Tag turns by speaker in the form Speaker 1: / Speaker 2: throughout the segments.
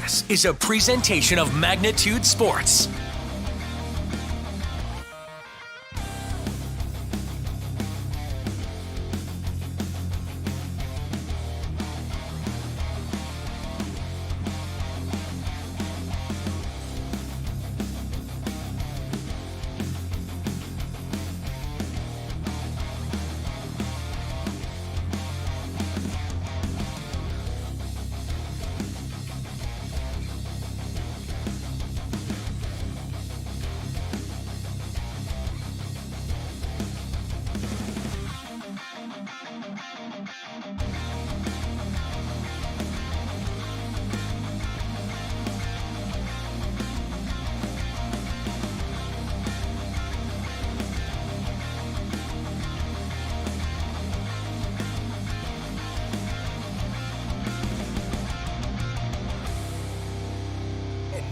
Speaker 1: This is a presentation of Magnitude Sports.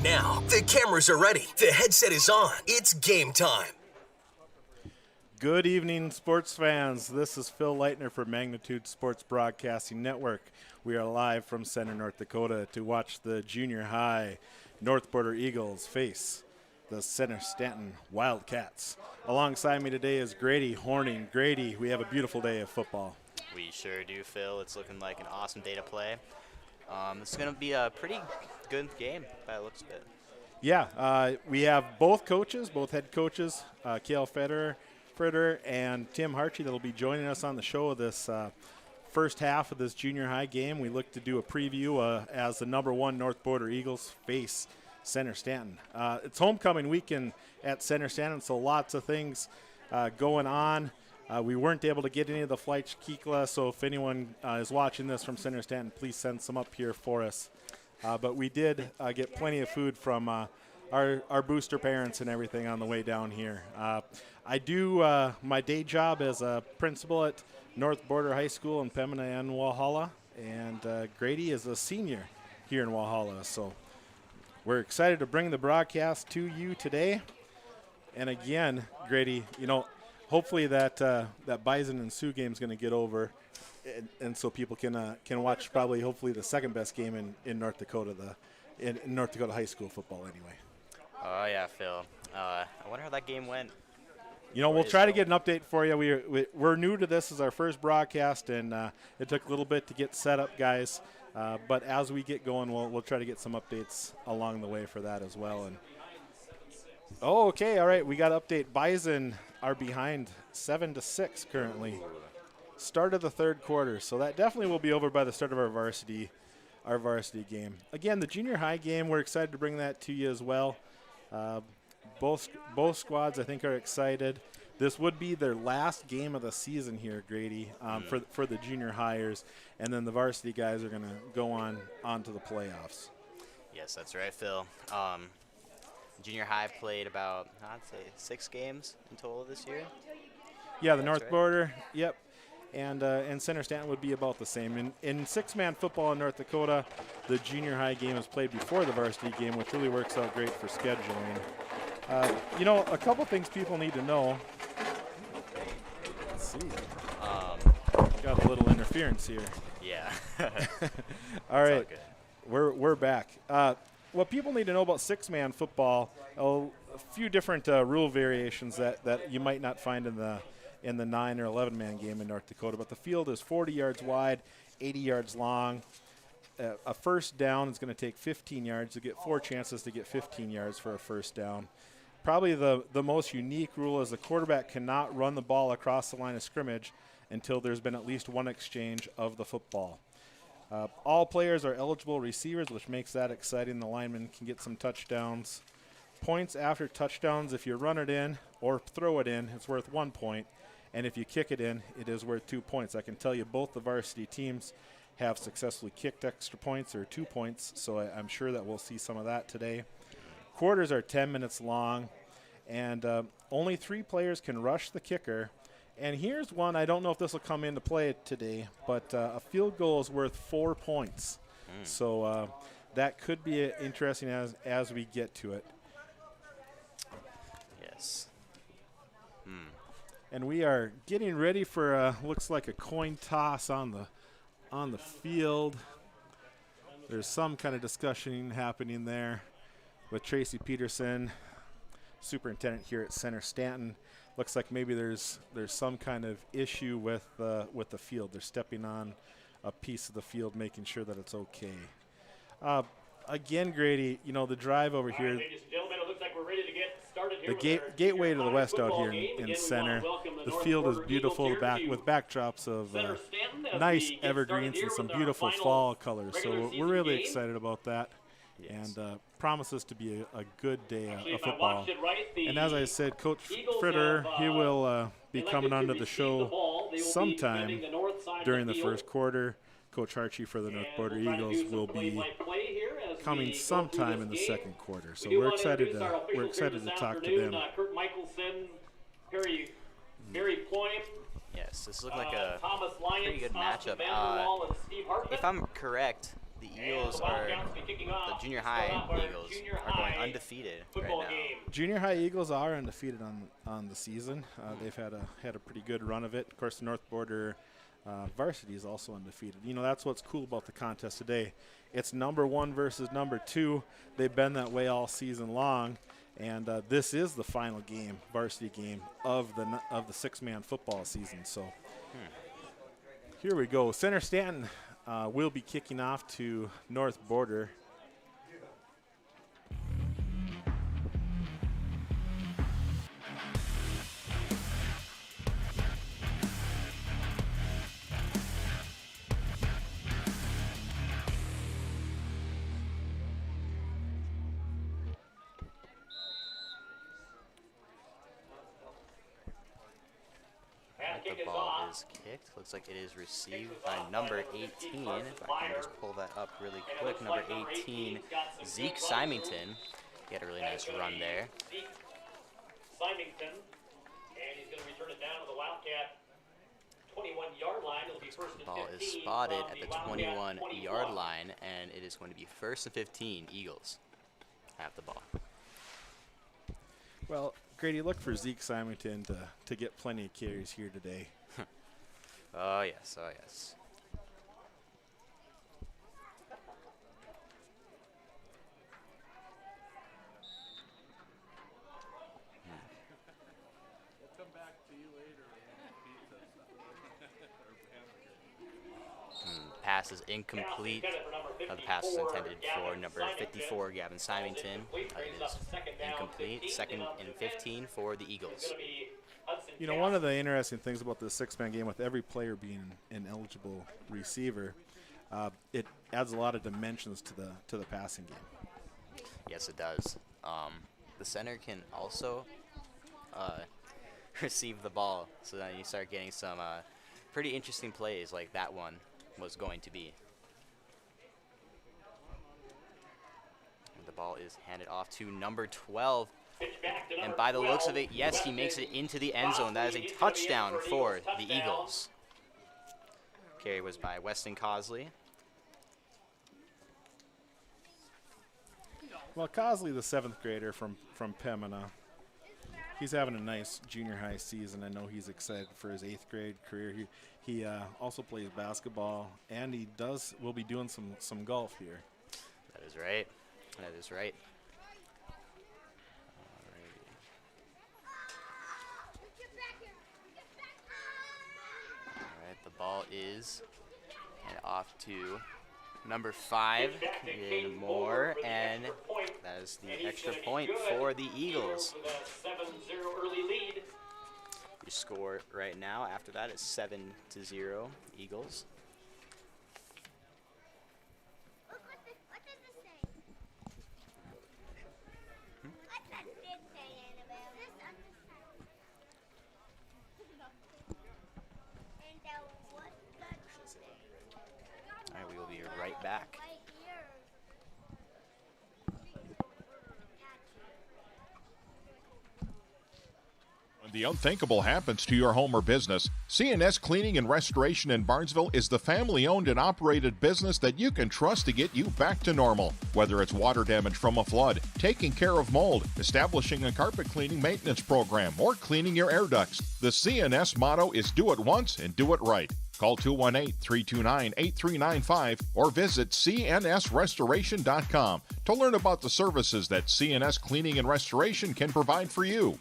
Speaker 1: Now, the cameras are ready. The headset is on. It's game time.
Speaker 2: Good evening, sports fans. This is Phil Leitner for Magnitude Sports Broadcasting Network. We are live from Center, North Dakota to watch the junior high North Border Eagles face the Center-Stanton Wildcats. Alongside me today is Grady Horning. Grady, we have a beautiful day of football.
Speaker 3: We sure do, Phil. It's looking like an awesome day to play. It's going to be a pretty good game by the looks of it.
Speaker 2: Yeah, we have both coaches, both head coaches, Kale Fritter and Tim Harchie, that will be joining us on the show of this first half of this junior high game. We look to do a preview as the number one North Border Eagles face Center-Stanton. It's homecoming weekend at Center-Stanton, so lots of things going on. We weren't able to get any of the flights to Kikla, so if anyone is watching this from Center-Stanton, please send some up here for us. But we did get plenty of food from our booster parents and everything on the way down here. I do my day job as a principal at North Border High School in Pembina and Walhalla, and Grady is a senior here in Walhalla. So we're excited to bring the broadcast to you today. And again, Grady, hopefully that Bison and Sioux game is going to get over, and so people can watch hopefully the second best game in North Dakota, in North Dakota high school football anyway.
Speaker 3: Oh yeah, Phil. I wonder how that game went.
Speaker 2: We'll try to get an update for you. We're new to this as our first broadcast, and it took a little bit to get set up, guys. But as we get going, we'll try to get some updates along the way for that as well. And okay, all right, we got to update. Bison are behind 7-6 currently. Start of the third quarter, so that definitely will be over by the start of our varsity game. Again, the junior high game, we're excited to bring that to you as well. Both squads, I think, are excited. This would be their last game of the season here, Grady, for the junior hires, and then the varsity guys are going to go on to the playoffs.
Speaker 3: Yes, that's right, Phil. Junior high played about, I'd say, 6 games in total this year.
Speaker 2: Yeah, the North Border, yep. And Center-Stanton would be about the same. In six-man football in North Dakota, the junior high game is played before the varsity game, which really works out great for scheduling. A couple things people need to know. Let's see. Got a little interference here.
Speaker 3: Yeah.
Speaker 2: All right. We're back. What people need to know about six-man football, a few different rule variations that you might not find in the 9 or 11-man game in North Dakota. But the field is 40 yards wide, 80 yards long. A first down is going to take 15 yards. You get 4 chances to get 15 yards for a first down. Probably the most unique rule is the quarterback cannot run the ball across the line of scrimmage until there's been at least one exchange of the football. All players are eligible receivers, which makes that exciting. The linemen can get some touchdowns. Points after touchdowns, if you run it in or throw it in, it's worth 1 point. And if you kick it in, it is worth 2 points. I can tell you both the varsity teams have successfully kicked extra points or 2 points, so I'm sure that we'll see some of that today. Quarters are 10 minutes long, and only 3 players can rush the kicker. And here's one, I don't know if this will come into play today, but a field goal is worth 4 points. So that could be interesting as we get to it.
Speaker 3: Yes.
Speaker 2: And we are getting ready for looks like a coin toss on the field. there's some kind of discussion happening there with Tracy Peterson, superintendent here at Center-Stanton. Looks like maybe there's some kind of issue with the field. They're stepping on a piece of the field, making sure that it's okay. Again, Grady, the drive over here.
Speaker 4: Ladies and gentlemen, it looks like we're ready to get started here.
Speaker 2: The gateway to the west out here in center. The field is beautiful with backdrops of nice evergreens and some beautiful fall colors. So we're really excited about that. Yes. And promises to be a good day of football. And as I said, Coach Fritter, he will be coming onto the show sometime during the first quarter. Coach Harchie for the North Border Eagles will be coming sometime in the second quarter. So we're excited to talk to them.
Speaker 4: Kurt Michelson, Barry Ployne.
Speaker 3: Yes, this looks like a pretty good matchup. If I'm correct, the Eagles the junior high Eagles are going undefeated right now.
Speaker 2: Junior high Eagles are undefeated on the season. They've had a pretty good run of it. Of course, the North Border varsity is also undefeated. That's what's cool about the contest today. It's number 1 versus number 2. They've been that way all season long, and this is the final game, varsity game of the 6-man football season. So here we go. Center-Stanton will be kicking off to North Border.
Speaker 3: The ball is kicked. Looks like it is received by number 18. If I can just pull that up really quick. Number 18, Zeke Symington. He had a really nice run there.
Speaker 4: Zeke Symington, and he's going to return it down to the Wildcat 21-yard line. It'll be first and 15.
Speaker 3: The ball is spotted at the 21-yard line, and it is going to be first and 15. Eagles have the ball.
Speaker 2: Well, Grady, look for Zeke Symington to get plenty of carries here today.
Speaker 3: Oh, yes. Oh, yes. Pass is incomplete. The pass is intended for number 54, Gavin Symington. It is incomplete. Second and 15 for the Eagles.
Speaker 2: One of the interesting things about this 6-man game, with every player being an eligible receiver, it adds a lot of dimensions to the passing game.
Speaker 3: Yes, it does. The center can also receive the ball, so then you start getting some pretty interesting plays like that one was going to be. And the ball is handed off to number 12. And by the looks of it, yes, he makes it into the end zone. That is a touchdown for the Eagles. Carry was by Weston Cosley.
Speaker 2: Well, Cosley, the 7th grader from Pembina, he's having a nice junior high season. I know he's excited for his 8th grade career. He also plays basketball, and he will be doing some golf here.
Speaker 3: That is right. That is right. All right, the ball is handed off to number 5, Ian Moore, and that is the extra point for the Eagles. Your score right now after that is 7-0 Eagles. All right, we will be right back.
Speaker 5: When the unthinkable happens to your home or business, C&S Cleaning and Restoration in Barnesville is the family-owned and operated business that you can trust to get you back to normal. Whether it's water damage from a flood, taking care of mold, establishing a carpet cleaning maintenance program, or cleaning your air ducts, the C&S motto is do it once and do it right. Call 218-329-8395 or visit cnsrestoration.com to learn about the services that CNS Cleaning and Restoration can provide for you.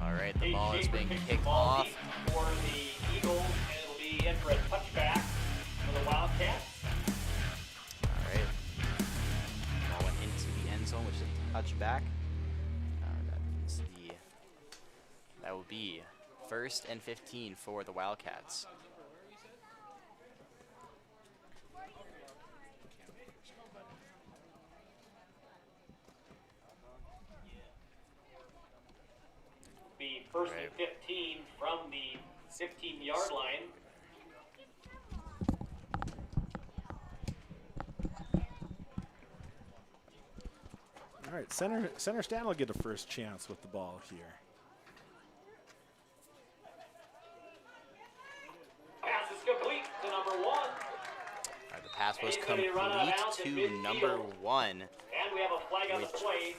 Speaker 3: All right, the ball is being kicked off.
Speaker 4: For the Eagles, and it'll be in for a touchback for the Wildcats.
Speaker 3: All right. Ball went into the end zone, which is a touchback. That will be 1st and 15 for the Wildcats.
Speaker 4: Be 1st and 15 from the 15-yard line.
Speaker 2: All right, Center-Stanton will get a first chance with the ball here.
Speaker 4: Pass is complete to number 1.
Speaker 3: All right, the pass was complete to number 1.
Speaker 4: And we have a flag on the play.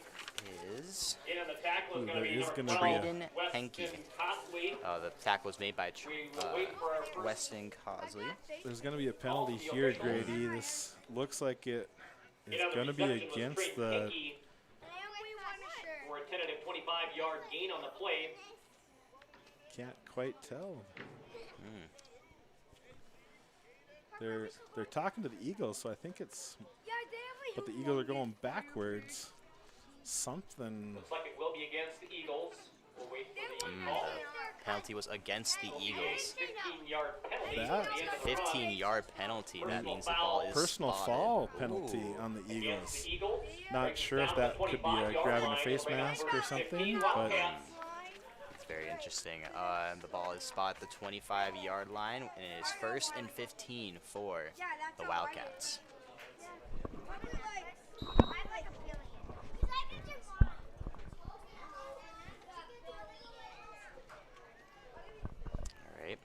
Speaker 3: Is
Speaker 4: And the tackle is
Speaker 2: Ooh,
Speaker 4: going to
Speaker 2: there
Speaker 4: be
Speaker 2: is
Speaker 4: number
Speaker 2: gonna
Speaker 4: 12,
Speaker 2: be
Speaker 3: Braden Henke.
Speaker 4: Weston Cosley.
Speaker 3: The tackle was made by
Speaker 4: We will wait for our first.
Speaker 3: Weston Cosley.
Speaker 2: There's going to be a penalty here, Grady. This looks like it is going to be against the...
Speaker 4: For a tentative 25-yard gain on the play.
Speaker 2: Can't quite tell. They're talking to the Eagles, so I think it's... But the Eagles are going backwards. Something...
Speaker 4: Looks like it will be against the Eagles. We'll wait for the call.
Speaker 3: The penalty was against the Eagles.
Speaker 4: 15-yard penalty.
Speaker 2: That-
Speaker 4: at the end of the run.
Speaker 3: 15-yard penalty. That means the ball is
Speaker 2: Personal
Speaker 3: spotted.
Speaker 2: fall penalty
Speaker 3: Ooh.
Speaker 2: on the
Speaker 4: Against
Speaker 2: Eagles.
Speaker 4: the Eagles.
Speaker 2: Not
Speaker 4: Brings
Speaker 2: sure if
Speaker 4: down the
Speaker 2: that could be
Speaker 4: 25-yard
Speaker 2: grabbing a
Speaker 4: line.
Speaker 2: face
Speaker 4: It'll bring up
Speaker 2: mask or
Speaker 4: 15
Speaker 2: something, but
Speaker 4: Wildcats.
Speaker 3: It's very interesting. The ball is spotted at the 25-yard line, and it is 1st and 15 for the Wildcats. All right.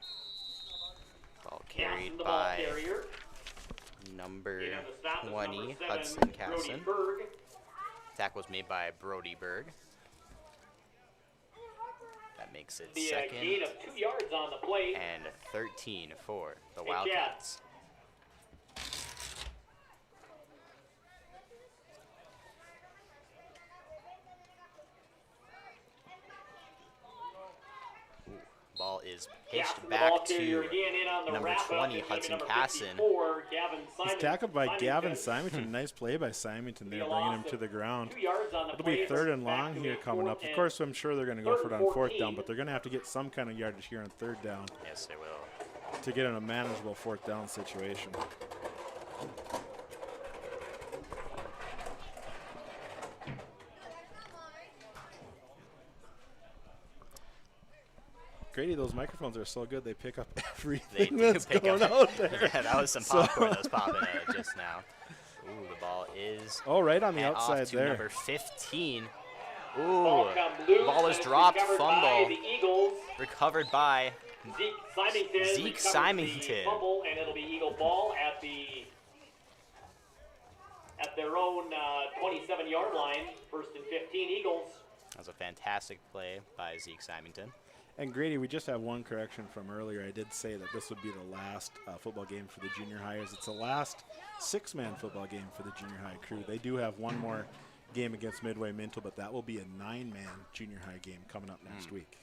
Speaker 3: Ball carried
Speaker 4: Casson, the ball
Speaker 3: by
Speaker 4: carrier.
Speaker 3: number
Speaker 4: And on the stop is
Speaker 3: 20,
Speaker 4: number 7,
Speaker 3: Hudson
Speaker 4: Brody
Speaker 3: Casson.
Speaker 4: Berg.
Speaker 3: Tackle was made by Brody Berg. That makes it
Speaker 4: The
Speaker 3: second
Speaker 4: gain of 2 yards on the play.
Speaker 3: and 13 for the
Speaker 4: Hey,
Speaker 3: Wildcats. Ball is pitched
Speaker 4: Casson, the ball
Speaker 3: back
Speaker 4: carrier
Speaker 3: to
Speaker 4: again in on the
Speaker 3: number
Speaker 4: wrap-up.
Speaker 3: 20,
Speaker 4: It's gonna be
Speaker 3: Hudson
Speaker 4: number
Speaker 3: Casson.
Speaker 4: 54, Gavin
Speaker 2: he's
Speaker 4: Simon-
Speaker 2: tackled by Gavin
Speaker 4: Simonton.
Speaker 2: Simonton. Nice play by Simonton there,
Speaker 4: Be a
Speaker 2: bringing
Speaker 4: loss
Speaker 2: him to
Speaker 4: of
Speaker 2: the ground.
Speaker 4: 2 yards on the
Speaker 2: It'll
Speaker 4: play.
Speaker 2: be 3rd and
Speaker 4: Back
Speaker 2: long
Speaker 4: to
Speaker 2: here
Speaker 4: a
Speaker 2: coming up.
Speaker 4: 4th
Speaker 2: Of
Speaker 4: and
Speaker 2: course, I'm sure they're going to go for it on 4th
Speaker 4: 14.
Speaker 2: down, but they're going to have to get some kind of yardage here on 3rd down
Speaker 3: Yes, they will.
Speaker 2: to get in a manageable 4th down situation. Grady, those microphones are so good, they pick up
Speaker 3: They
Speaker 2: everything
Speaker 3: do
Speaker 2: that's
Speaker 3: pick
Speaker 2: going
Speaker 3: up.
Speaker 2: out there.
Speaker 3: Yeah, that was some popcorn that was popping just now. Ooh, the ball is
Speaker 2: Oh, right on the
Speaker 3: hand
Speaker 2: outside
Speaker 3: off to
Speaker 2: there.
Speaker 3: number 15. Ooh,
Speaker 4: Ball come loose,
Speaker 3: ball
Speaker 4: and
Speaker 3: is
Speaker 4: it's
Speaker 3: dropped,
Speaker 4: recovered by
Speaker 3: fumble,
Speaker 4: the Eagles.
Speaker 3: recovered by
Speaker 4: Zeke Symington.
Speaker 3: Zeke
Speaker 4: recovers
Speaker 3: Symington.
Speaker 4: The fumble, and it'll be Eagle ball at their own 27-yard line. 1st and 15 Eagles.
Speaker 3: That was a fantastic play by Zeke Symington.
Speaker 2: And Grady, we just have one correction from earlier. I did say that this would be the last football game for the junior hires. It's the last 6-man football game for the junior high crew. They do have one more game against Midway Minto, but that will be a 9-man junior high game coming up next week.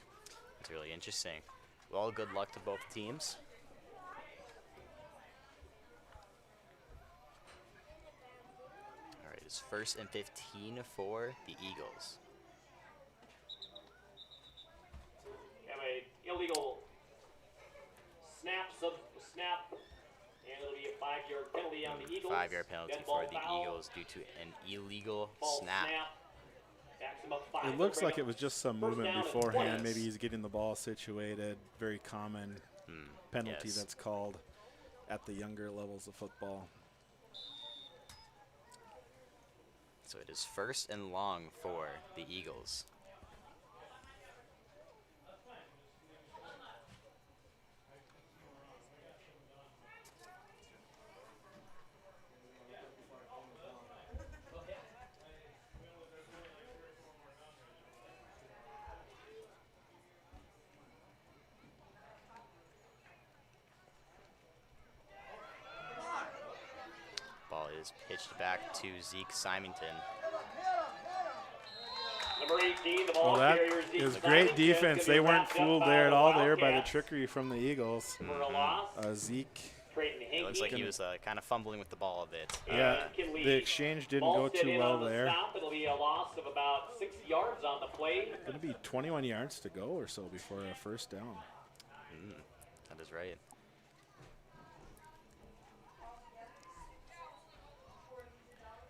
Speaker 3: It's really interesting. Well, good luck to both teams. All right, it's 1st and 15 for the Eagles.
Speaker 4: Have a illegal snap, and it'll be a 5-yard penalty on the Eagles.
Speaker 3: 5-yard penalty
Speaker 4: Dead
Speaker 3: for
Speaker 4: ball
Speaker 3: the
Speaker 4: foul.
Speaker 3: Eagles due to an illegal
Speaker 4: Ball
Speaker 3: snap.
Speaker 4: Backs him up 5.
Speaker 2: It looks like it was just some
Speaker 4: First
Speaker 2: movement
Speaker 4: down and
Speaker 2: beforehand.
Speaker 4: 20.
Speaker 2: Maybe he's getting the ball situated. Very common penalty
Speaker 3: yes.
Speaker 2: that's called at the younger levels of football.
Speaker 3: So it is 1st and long for the Eagles. is pitched back to Zeke Symington.
Speaker 4: Number 18, the ball
Speaker 2: Well, that
Speaker 4: carrier, Zeke
Speaker 2: is great
Speaker 4: Symington,
Speaker 2: defense.
Speaker 4: gonna
Speaker 2: They
Speaker 4: be
Speaker 2: weren't
Speaker 4: wrapped up
Speaker 2: fooled
Speaker 4: by
Speaker 2: there at all there by the
Speaker 4: Wildcats
Speaker 2: trickery from the Eagles.
Speaker 4: for a loss.
Speaker 2: Zeke.
Speaker 4: Trayton
Speaker 3: It looks like
Speaker 4: Hinkey.
Speaker 3: he was kind of fumbling with the ball a bit.
Speaker 2: Yeah,
Speaker 4: Kinley
Speaker 2: the exchange didn't go
Speaker 4: Ballstead
Speaker 2: too
Speaker 4: in
Speaker 2: well
Speaker 4: on the
Speaker 2: there.
Speaker 4: stop. It'll be a loss of about 6 yards on the play.
Speaker 2: Going to be 21 yards to go or so before a first down.
Speaker 3: That is right.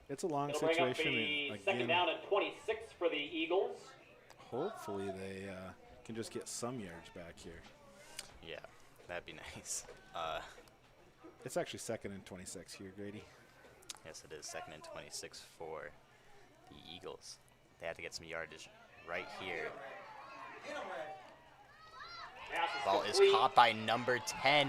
Speaker 2: It's a long
Speaker 4: It'll bring up
Speaker 2: situation.
Speaker 4: the
Speaker 2: And
Speaker 4: second
Speaker 2: again,
Speaker 4: down and 26 for the Eagles.
Speaker 2: hopefully they can just get some yards back here.
Speaker 3: Yeah, that'd be nice.
Speaker 2: It's actually 2nd and 26 here, Grady.
Speaker 3: Yes, it is 2nd and 26 for the Eagles. They have to get some yardage right here.
Speaker 4: Pass
Speaker 3: Ball is
Speaker 4: complete
Speaker 3: caught by number 10.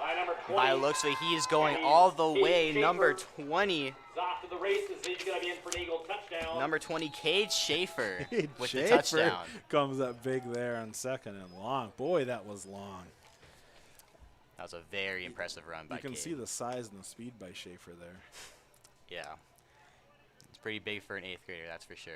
Speaker 4: by number 20.
Speaker 3: By the looks of it, he is going
Speaker 4: And
Speaker 3: all the
Speaker 4: Cade
Speaker 3: way.
Speaker 4: Schaefer
Speaker 3: Number 20.
Speaker 4: is off to the races. He's going to be in for an Eagle touchdown.
Speaker 3: Number 20, Cade Schaefer with the
Speaker 2: Schaefer
Speaker 3: touchdown.
Speaker 2: comes up big there on 2nd and long. Boy, that was long.
Speaker 3: That was a very impressive run by
Speaker 2: You can
Speaker 3: Cade.
Speaker 2: see the size and the speed by Schaefer there.
Speaker 3: Yeah. It's pretty big for an 8th grader, that's for sure.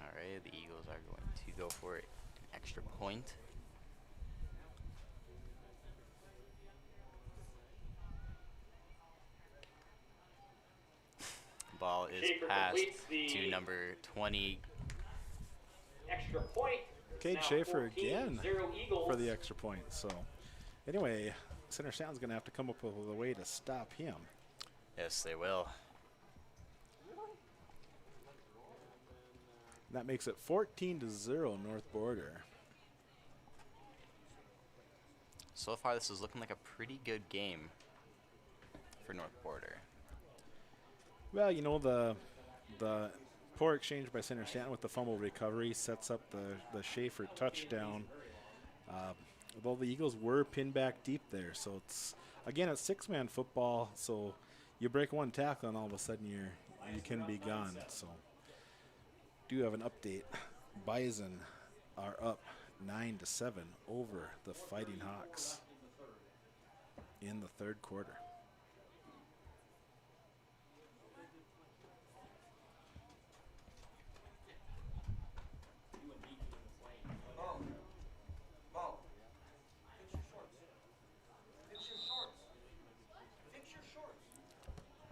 Speaker 3: All right, the Eagles are going to go for an extra point. Ball is
Speaker 4: Schaefer
Speaker 3: passed
Speaker 4: completes the
Speaker 3: to number 20.
Speaker 4: extra point. It's
Speaker 2: Cade
Speaker 4: now
Speaker 2: Schaefer
Speaker 4: 14-0
Speaker 2: again
Speaker 4: Eagles.
Speaker 2: for the extra point. So, anyway, Center-Stanton's going to have to come up with a way to stop him.
Speaker 3: Yes, they will.
Speaker 2: That makes it 14-0 North Border.
Speaker 3: So far, this is looking like a pretty good game for North Border.
Speaker 2: Well, you know, the poor exchange by Center-Stanton with the fumble recovery sets up the Schaefer touchdown. Although the Eagles were pinned back deep there, so it's again it's 6-man football. So you break one tackle and all of a sudden you can be gone. So do have an update. Bison are up 9-7 over the Fighting Hawks in the 3rd quarter.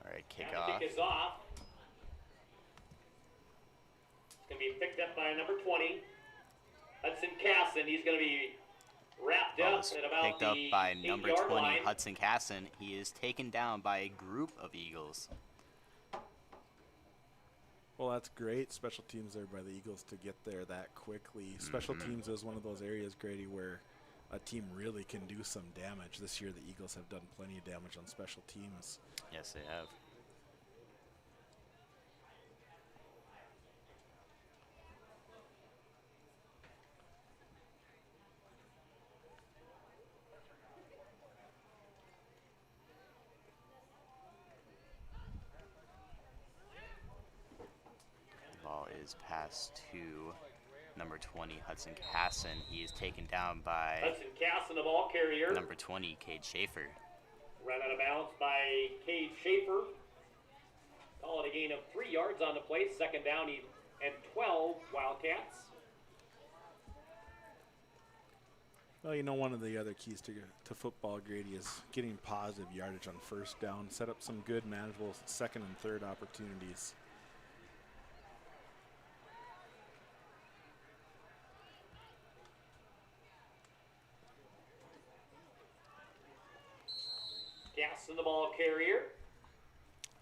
Speaker 3: All right,
Speaker 4: Now
Speaker 3: kickoff.
Speaker 4: the kick is off. It's going to be picked up by number 20, Hudson Casson. He's going to be wrapped
Speaker 3: Ball
Speaker 4: up
Speaker 3: is
Speaker 4: at about
Speaker 3: picked up
Speaker 4: the
Speaker 3: by number
Speaker 4: 8-yard
Speaker 3: 20,
Speaker 4: line.
Speaker 3: Hudson Casson. He is taken down by a group of Eagles.
Speaker 2: Well, that's great special teams there by the Eagles to get there that quickly. Special teams is one of those areas, Grady, where a team really can do some damage. This year the Eagles have done plenty of damage on special teams.
Speaker 3: Yes, they have. Ball is passed to number 20, Hudson Casson. He is taken down by
Speaker 4: Hudson Casson, the ball carrier.
Speaker 3: number 20, Cade Schaefer.
Speaker 4: Run out of bounds by Cade Schaefer. Call it a gain of 3 yards on the play. 2nd down and 12 Wildcats.
Speaker 2: Well, you know, one of the other keys to football, Grady, is getting positive yardage on first down. Set up some good, manageable 2nd and 3rd opportunities.
Speaker 4: Casson, the ball carrier.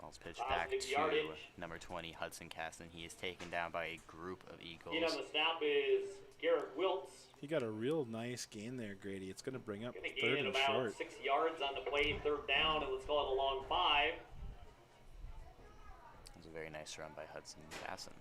Speaker 3: Ball's pitched back
Speaker 4: Positive
Speaker 3: to
Speaker 4: yardage.
Speaker 3: number 20, Hudson Casson. He is taken down by a group of
Speaker 4: In
Speaker 3: Eagles.
Speaker 4: on the snap is Garrett Wiltz.
Speaker 2: He got a real nice gain there, Grady. It's going to bring up
Speaker 4: Going to
Speaker 2: 3rd
Speaker 4: gain
Speaker 2: and
Speaker 4: about
Speaker 2: short.
Speaker 4: 6 yards on the play. 3rd down, and let's call it a long 5.
Speaker 3: It was a very nice run by Hudson Casson.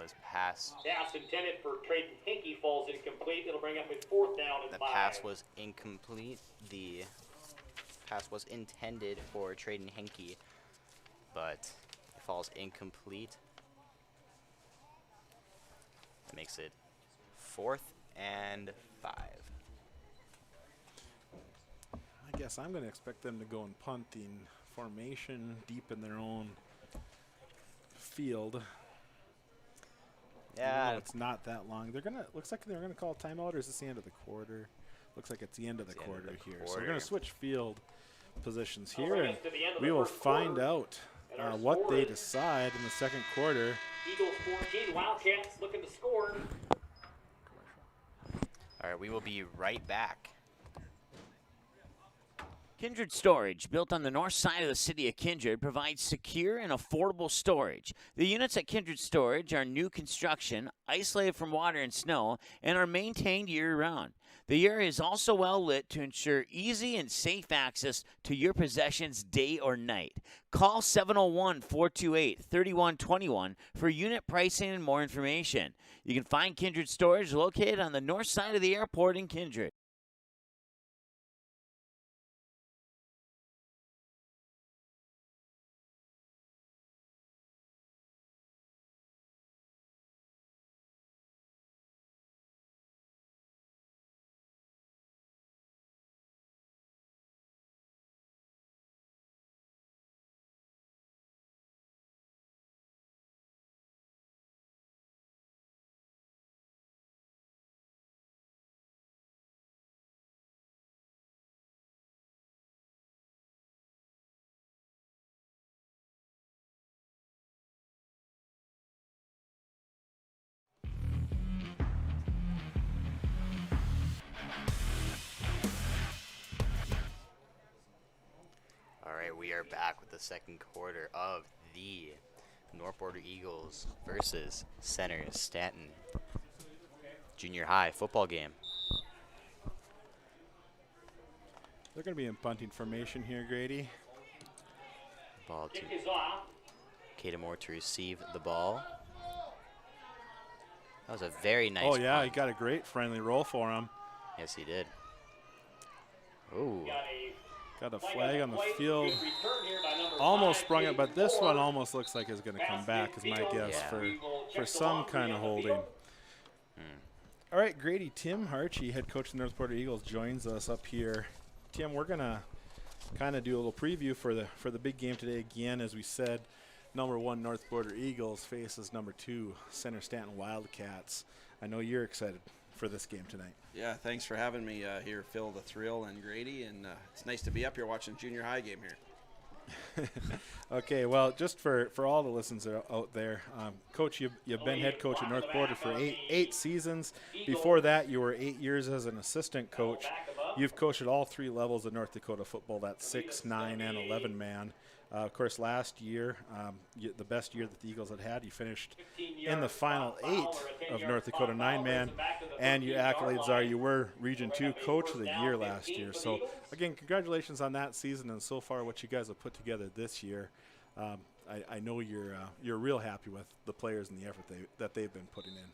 Speaker 3: his pass.
Speaker 4: Pass intended for Trayton Hinkey falls incomplete. It'll bring up a 4th down and 5.
Speaker 3: The pass was incomplete. The pass was intended for Trayton Hinkey, but it falls incomplete. That makes it 4th and 5.
Speaker 2: I guess I'm going to expect them to go in punting formation deep in their own field.
Speaker 3: Yeah,
Speaker 2: it's not that long. Looks like they're gonna call a timeout, or is this the end of the quarter? Looks like it's the end of the quarter here. So we're gonna switch field positions here, and we will find out what they decide in the second quarter.
Speaker 4: Eagles 14, Wildcats looking to score.
Speaker 3: All right, we will be right back.
Speaker 6: Kindred Storage, built on the north side of the city of Kindred, provides secure and affordable storage. The units at Kindred Storage are new construction, isolated from water and snow, and are maintained year-round. The area is also well lit to ensure easy and safe access to your possessions day or night. Call 701-428-3121 for unit pricing and more information. You can find Kindred Storage located on the north side of the airport in Kindred.
Speaker 3: We are back with the second quarter of the North Border Eagles versus Center-Stanton junior high football game.
Speaker 2: They're going to be in punting formation here, Grady.
Speaker 3: Ball to Catamore to receive the ball. That was a very nice
Speaker 2: Oh, yeah,
Speaker 3: punt.
Speaker 2: he got a great friendly roll for him.
Speaker 3: Yes, he did. Oh.
Speaker 2: Got a flag on the field. Almost sprung it, but this one almost looks like it's going to come back, is my guess, for some kind of holding. All right, Grady, Tim Harchie, head coach of the North Border Eagles, joins us up here. Tim, we're going to kind of do a little preview for the big game today. Again, as we said, number 1 North Border Eagles faces number 2 Center-Stanton Wildcats. I know you're excited for this game tonight.
Speaker 7: Yeah, thanks for having me here, Phil, the Thrill, and Grady, and it's nice to be up here watching junior high game here.
Speaker 2: Okay, well, just for all the listeners out there, Coach, you've been head coach at North Border for eight seasons. Before that, you were 8 years as an assistant coach. You've coached at all 3 levels of North Dakota football, that's 6, 9, and 11 man. Of course, last year, the best year that the Eagles had, you finished in the final 8 of North Dakota 9-man, and your accolades are you were Region 2 Coach of the Year last year. So, again, congratulations on that season and so far what you guys have put together this year. I know you're real happy with the players and the effort that they've been putting in.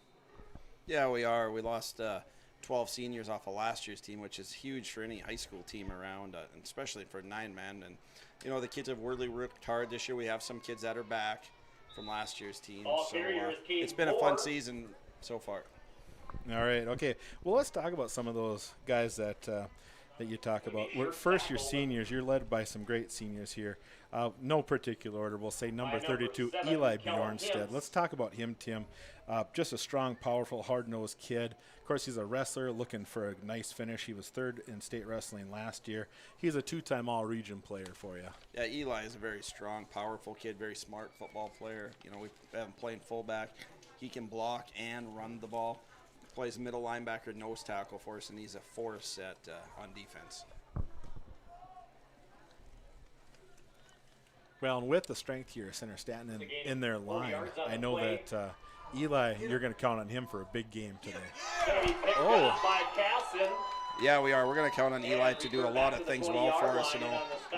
Speaker 7: Yeah, we are. We lost 12 seniors off of last year's team, which is huge for any high school team around, and especially for 9-man. And you know, the kids have really worked hard this year. We have some kids that are back from last year's team. So it's been a fun season so far.
Speaker 2: All right, okay. Well, let's talk about some of those guys that you talk about. First, your seniors. You're led by some great seniors here. No particular order. We'll say number 32, Eli Bjornstead. Let's talk about him, Tim. Just a strong, powerful, hard-nosed kid. Of course, he's a wrestler looking for a nice finish. He was 3rd in state wrestling last year. He's a 2-time all-region player for you.
Speaker 7: Yeah, Eli is a very strong, powerful kid, very smart football player. You know, we have him playing fullback. He can block and run the ball. Plays middle linebacker, nose tackle for us, and he's a force on defense.
Speaker 2: Well, and with the strength here, Center-Stanton in their line, I know that Eli, you're going to count on him for a big game today.
Speaker 7: Oh, Yeah, we are. We're going to count on Eli to do a lot of things well for us,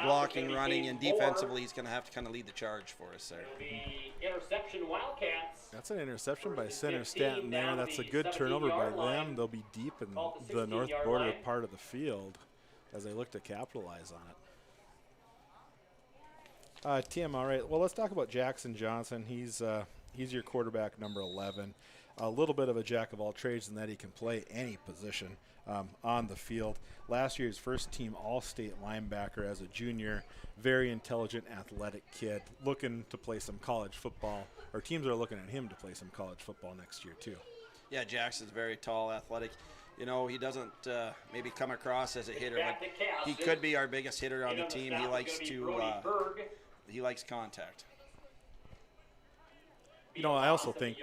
Speaker 7: blocking, running, and defensively he's going to have to kind of lead the charge for us there.
Speaker 4: Interception Wildcats.
Speaker 2: That's an interception by Center-Stanton there. That's a good turnover by them. They'll be deep in the north border part of the field as they look to capitalize on it. Tim, all right. Well, let's talk about Jackson Johnson. He's your quarterback, number 11. A little bit of a jack of all trades in that he can play any position on the field. Last year's first-team All-State linebacker as a junior. Very intelligent, athletic kid, looking to play some college football. Or teams are looking at him to play some college football next year too.
Speaker 7: Yeah, Jackson's very tall, athletic. He doesn't maybe come across as a hitter, but he could be our biggest hitter on the team. He likes he likes contact.
Speaker 2: I also think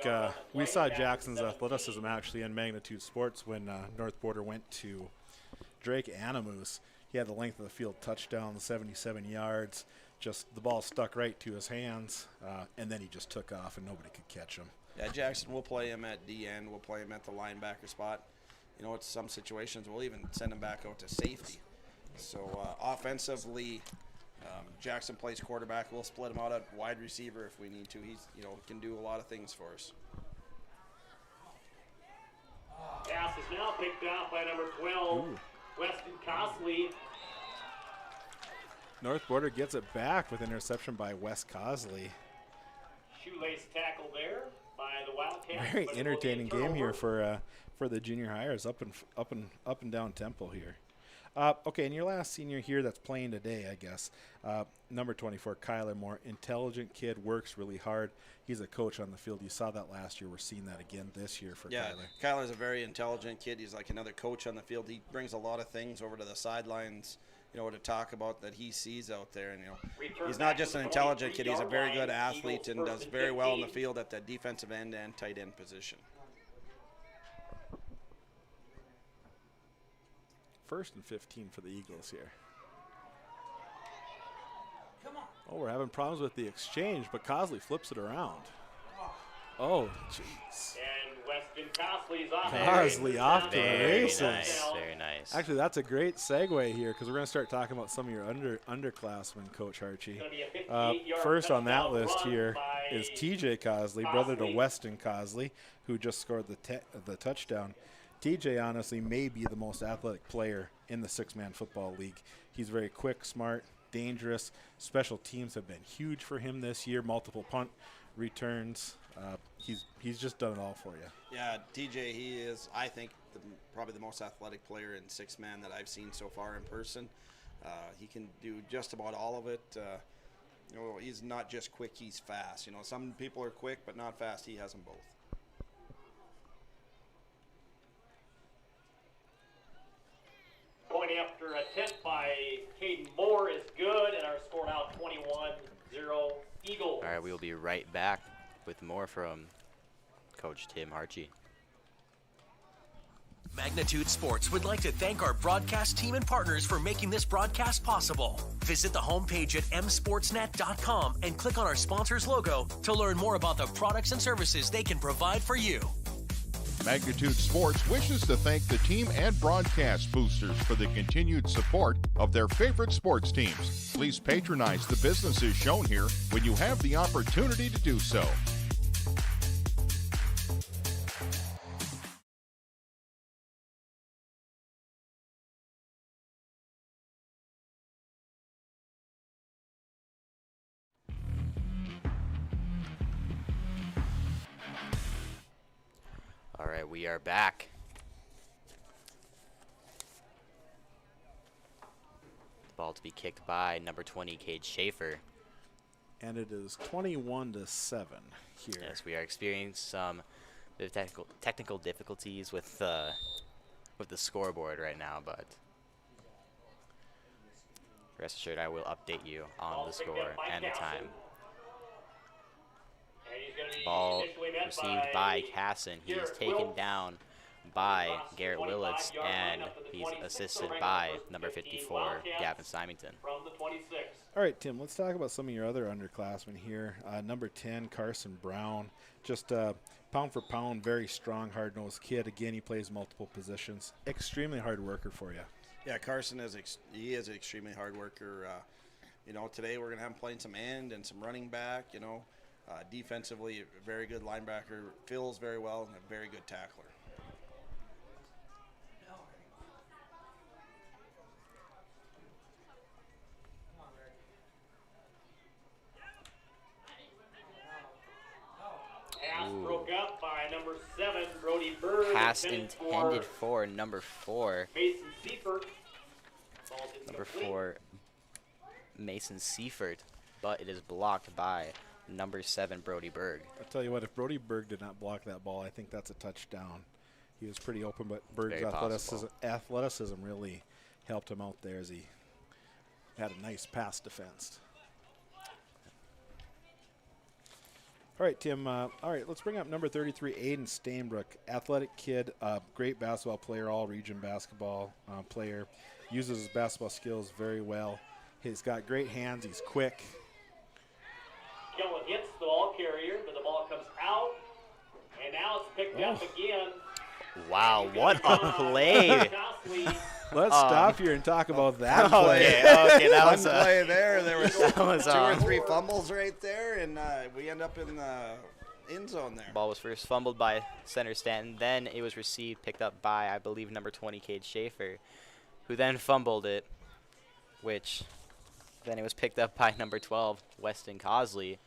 Speaker 2: we saw Jackson's athleticism actually in Magnitude Sports when North Border went to Drake Animus. He had the length of the field touchdown, 77 yards. Just the ball stuck right to his hands, and then he just took off and nobody could catch him.
Speaker 7: Yeah, Jackson, we'll play him at DN. We'll play him at the linebacker spot. It's some situations we'll even send him back out to safety. So offensively, Jackson plays quarterback. We'll split him out at wide receiver if we need to. He's, can do a lot of things for us.
Speaker 4: Pass is now picked up by number 12, Weston Cosley.
Speaker 2: North Border gets it back with an interception by Wes Cosley.
Speaker 4: Shoelace tackle there by the Wildcats.
Speaker 2: Very entertaining game here for the junior hires, up and down tempo here. Okay, and your last senior here that's playing today, I guess, number 24, Kyler Moore. Intelligent kid, works really hard. He's a coach on the field. You saw that last year. We're seeing that again this year for Kyler.
Speaker 7: Kyler's a very intelligent kid. He's like another coach on the field. He brings a lot of things over to the sidelines, to talk about that he sees out there. And, he's not just an intelligent kid. He's a very good athlete and does very well in the field at the defensive end and tight end position.
Speaker 2: First and 15 for the Eagles here. Oh, we're having problems with the exchange, but Cosley flips it around. Oh, jeez.
Speaker 4: And Weston Cosley's off.
Speaker 2: Cosley off to the races.
Speaker 3: Very nice.
Speaker 2: Actually, that's a great segue here because we're going to start talking about some of your underclassmen, Coach Archie. First on that list here is TJ Cosley, brother to Weston Cosley, who just scored the touchdown. TJ honestly may be the most athletic player in the six-man football league. He's very quick, smart, dangerous. Special teams have been huge for him this year. Multiple punt returns. He's just done it all for you.
Speaker 7: Yeah, TJ, he is, I think, probably the most athletic player in six-man that I've seen so far in person. He can do just about all of it. He's not just quick, he's fast. Some people are quick but not fast. He has them both.
Speaker 4: Point after attempt by Caden Moore is good, and our score now 21-0 Eagles.
Speaker 3: All right, we'll be right back with more from Coach Tim Archie.
Speaker 1: Magnitude Sports would like to thank our broadcast team and partners for making this broadcast possible. Visit the homepage at msportsnet.com and click on our sponsor's logo to learn more about the products and services they can provide for you.
Speaker 5: Magnitude Sports wishes to thank the team and broadcast boosters for the continued support of their favorite sports teams. Please patronize the businesses shown here when you have the opportunity to do so.
Speaker 3: All right, we are back. The ball to be kicked by number 20, Cade Schaefer.
Speaker 2: And it is 21-7 here.
Speaker 3: Yes, we are experiencing some technical difficulties with the scoreboard right now, but rest assured I will update you on the score and the time. Ball received by Casson. He is taken down by Garrett Willits, and he's assisted by number 54, Gavin Symington.
Speaker 4: From the 26.
Speaker 2: All right, Tim, let's talk about some of your other underclassmen here. Number 10, Carson Brown, just pound for pound, very strong, hard-nosed kid. Again, he plays multiple positions. Extremely hard worker for you.
Speaker 7: Yeah, Carson is he is an extremely hard worker. Today we're going to have him playing some end and some running back. Defensively, a very good linebacker, fills very well, and a very good tackler.
Speaker 4: Pass broke up by number 7, Brody Berg.
Speaker 3: Pass intended for number 4.
Speaker 4: Mason Seifert.
Speaker 3: Number 4, Mason Seifert, but it is blocked by number 7, Brody Berg.
Speaker 2: I'll tell you what, if Brody Berg did not block that ball, I think that's a touchdown. He was pretty open, but Berg's athleticism really helped him out there as he had a nice pass defense. All right, Tim. All right, let's bring up number 33, Aiden Stainbrook. Athletic kid, great basketball player, all-region basketball player. Uses his basketball skills very well. He's got great hands. He's quick.
Speaker 4: Kellen hits the ball carrier, but the ball comes out. And now it's picked up again.
Speaker 3: Wow, what a play.
Speaker 2: Let's stop here and talk about that play.
Speaker 3: Okay, that was
Speaker 7: One play there. There was,
Speaker 3: was,
Speaker 7: 2 or 3 fumbles right there, and we end up in the end zone there.
Speaker 3: Ball was first fumbled by Center-Stanton. Then it was received, picked up by, I believe, number 20, Cade Schaefer, who then fumbled it, which then it was picked up by number 12, Weston Cosley,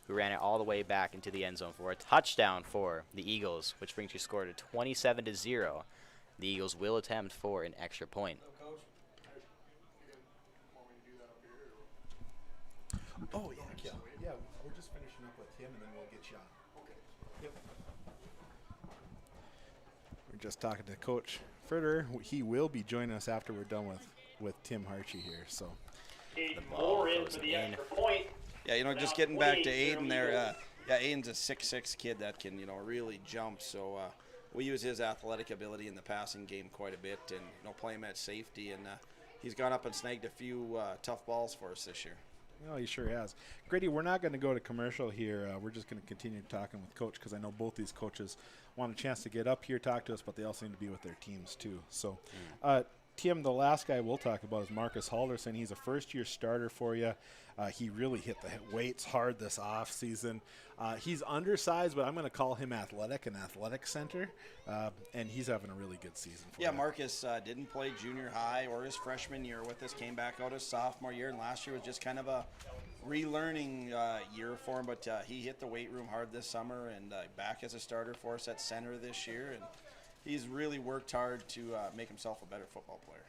Speaker 3: who ran it all the way back into the end zone for a touchdown for the Eagles, which brings your score to 27-0. The Eagles will attempt for an extra point.
Speaker 2: Oh, yeah. Yeah, we're just finishing up with him, and then we'll get you on. Okay. Yep. We're just talking to Coach Fritter. He will be joining us after we're done with Tim Harchie here. So
Speaker 4: The ball goes in. Extra point.
Speaker 7: Yeah, just getting back to Aiden there. Aiden's a 6'6" kid that can, really jump. So we use his athletic ability in the passing game quite a bit, and play him at safety. And he's gone up and snagged a few tough balls for us this year.
Speaker 2: Oh, he sure has. Grady, we're not going to go to commercial here. We're just going to continue talking with Coach because I know both these coaches want a chance to get up here, talk to us, but they also need to be with their teams too. So, Tim, the last guy we'll talk about is Marcus Halderson. He's a first-year starter for you. He really hit the weights hard this off season. He's undersized, but I'm going to call him athletic, an athletic center, and he's having a really good season for you.
Speaker 7: Marcus didn't play junior high or his freshman year with us, came back out his sophomore year, and last year was just kind of a relearning year for him, but he hit the weight room hard this summer and back as a starter for us at center this year, and he's really worked hard to make himself a better football player.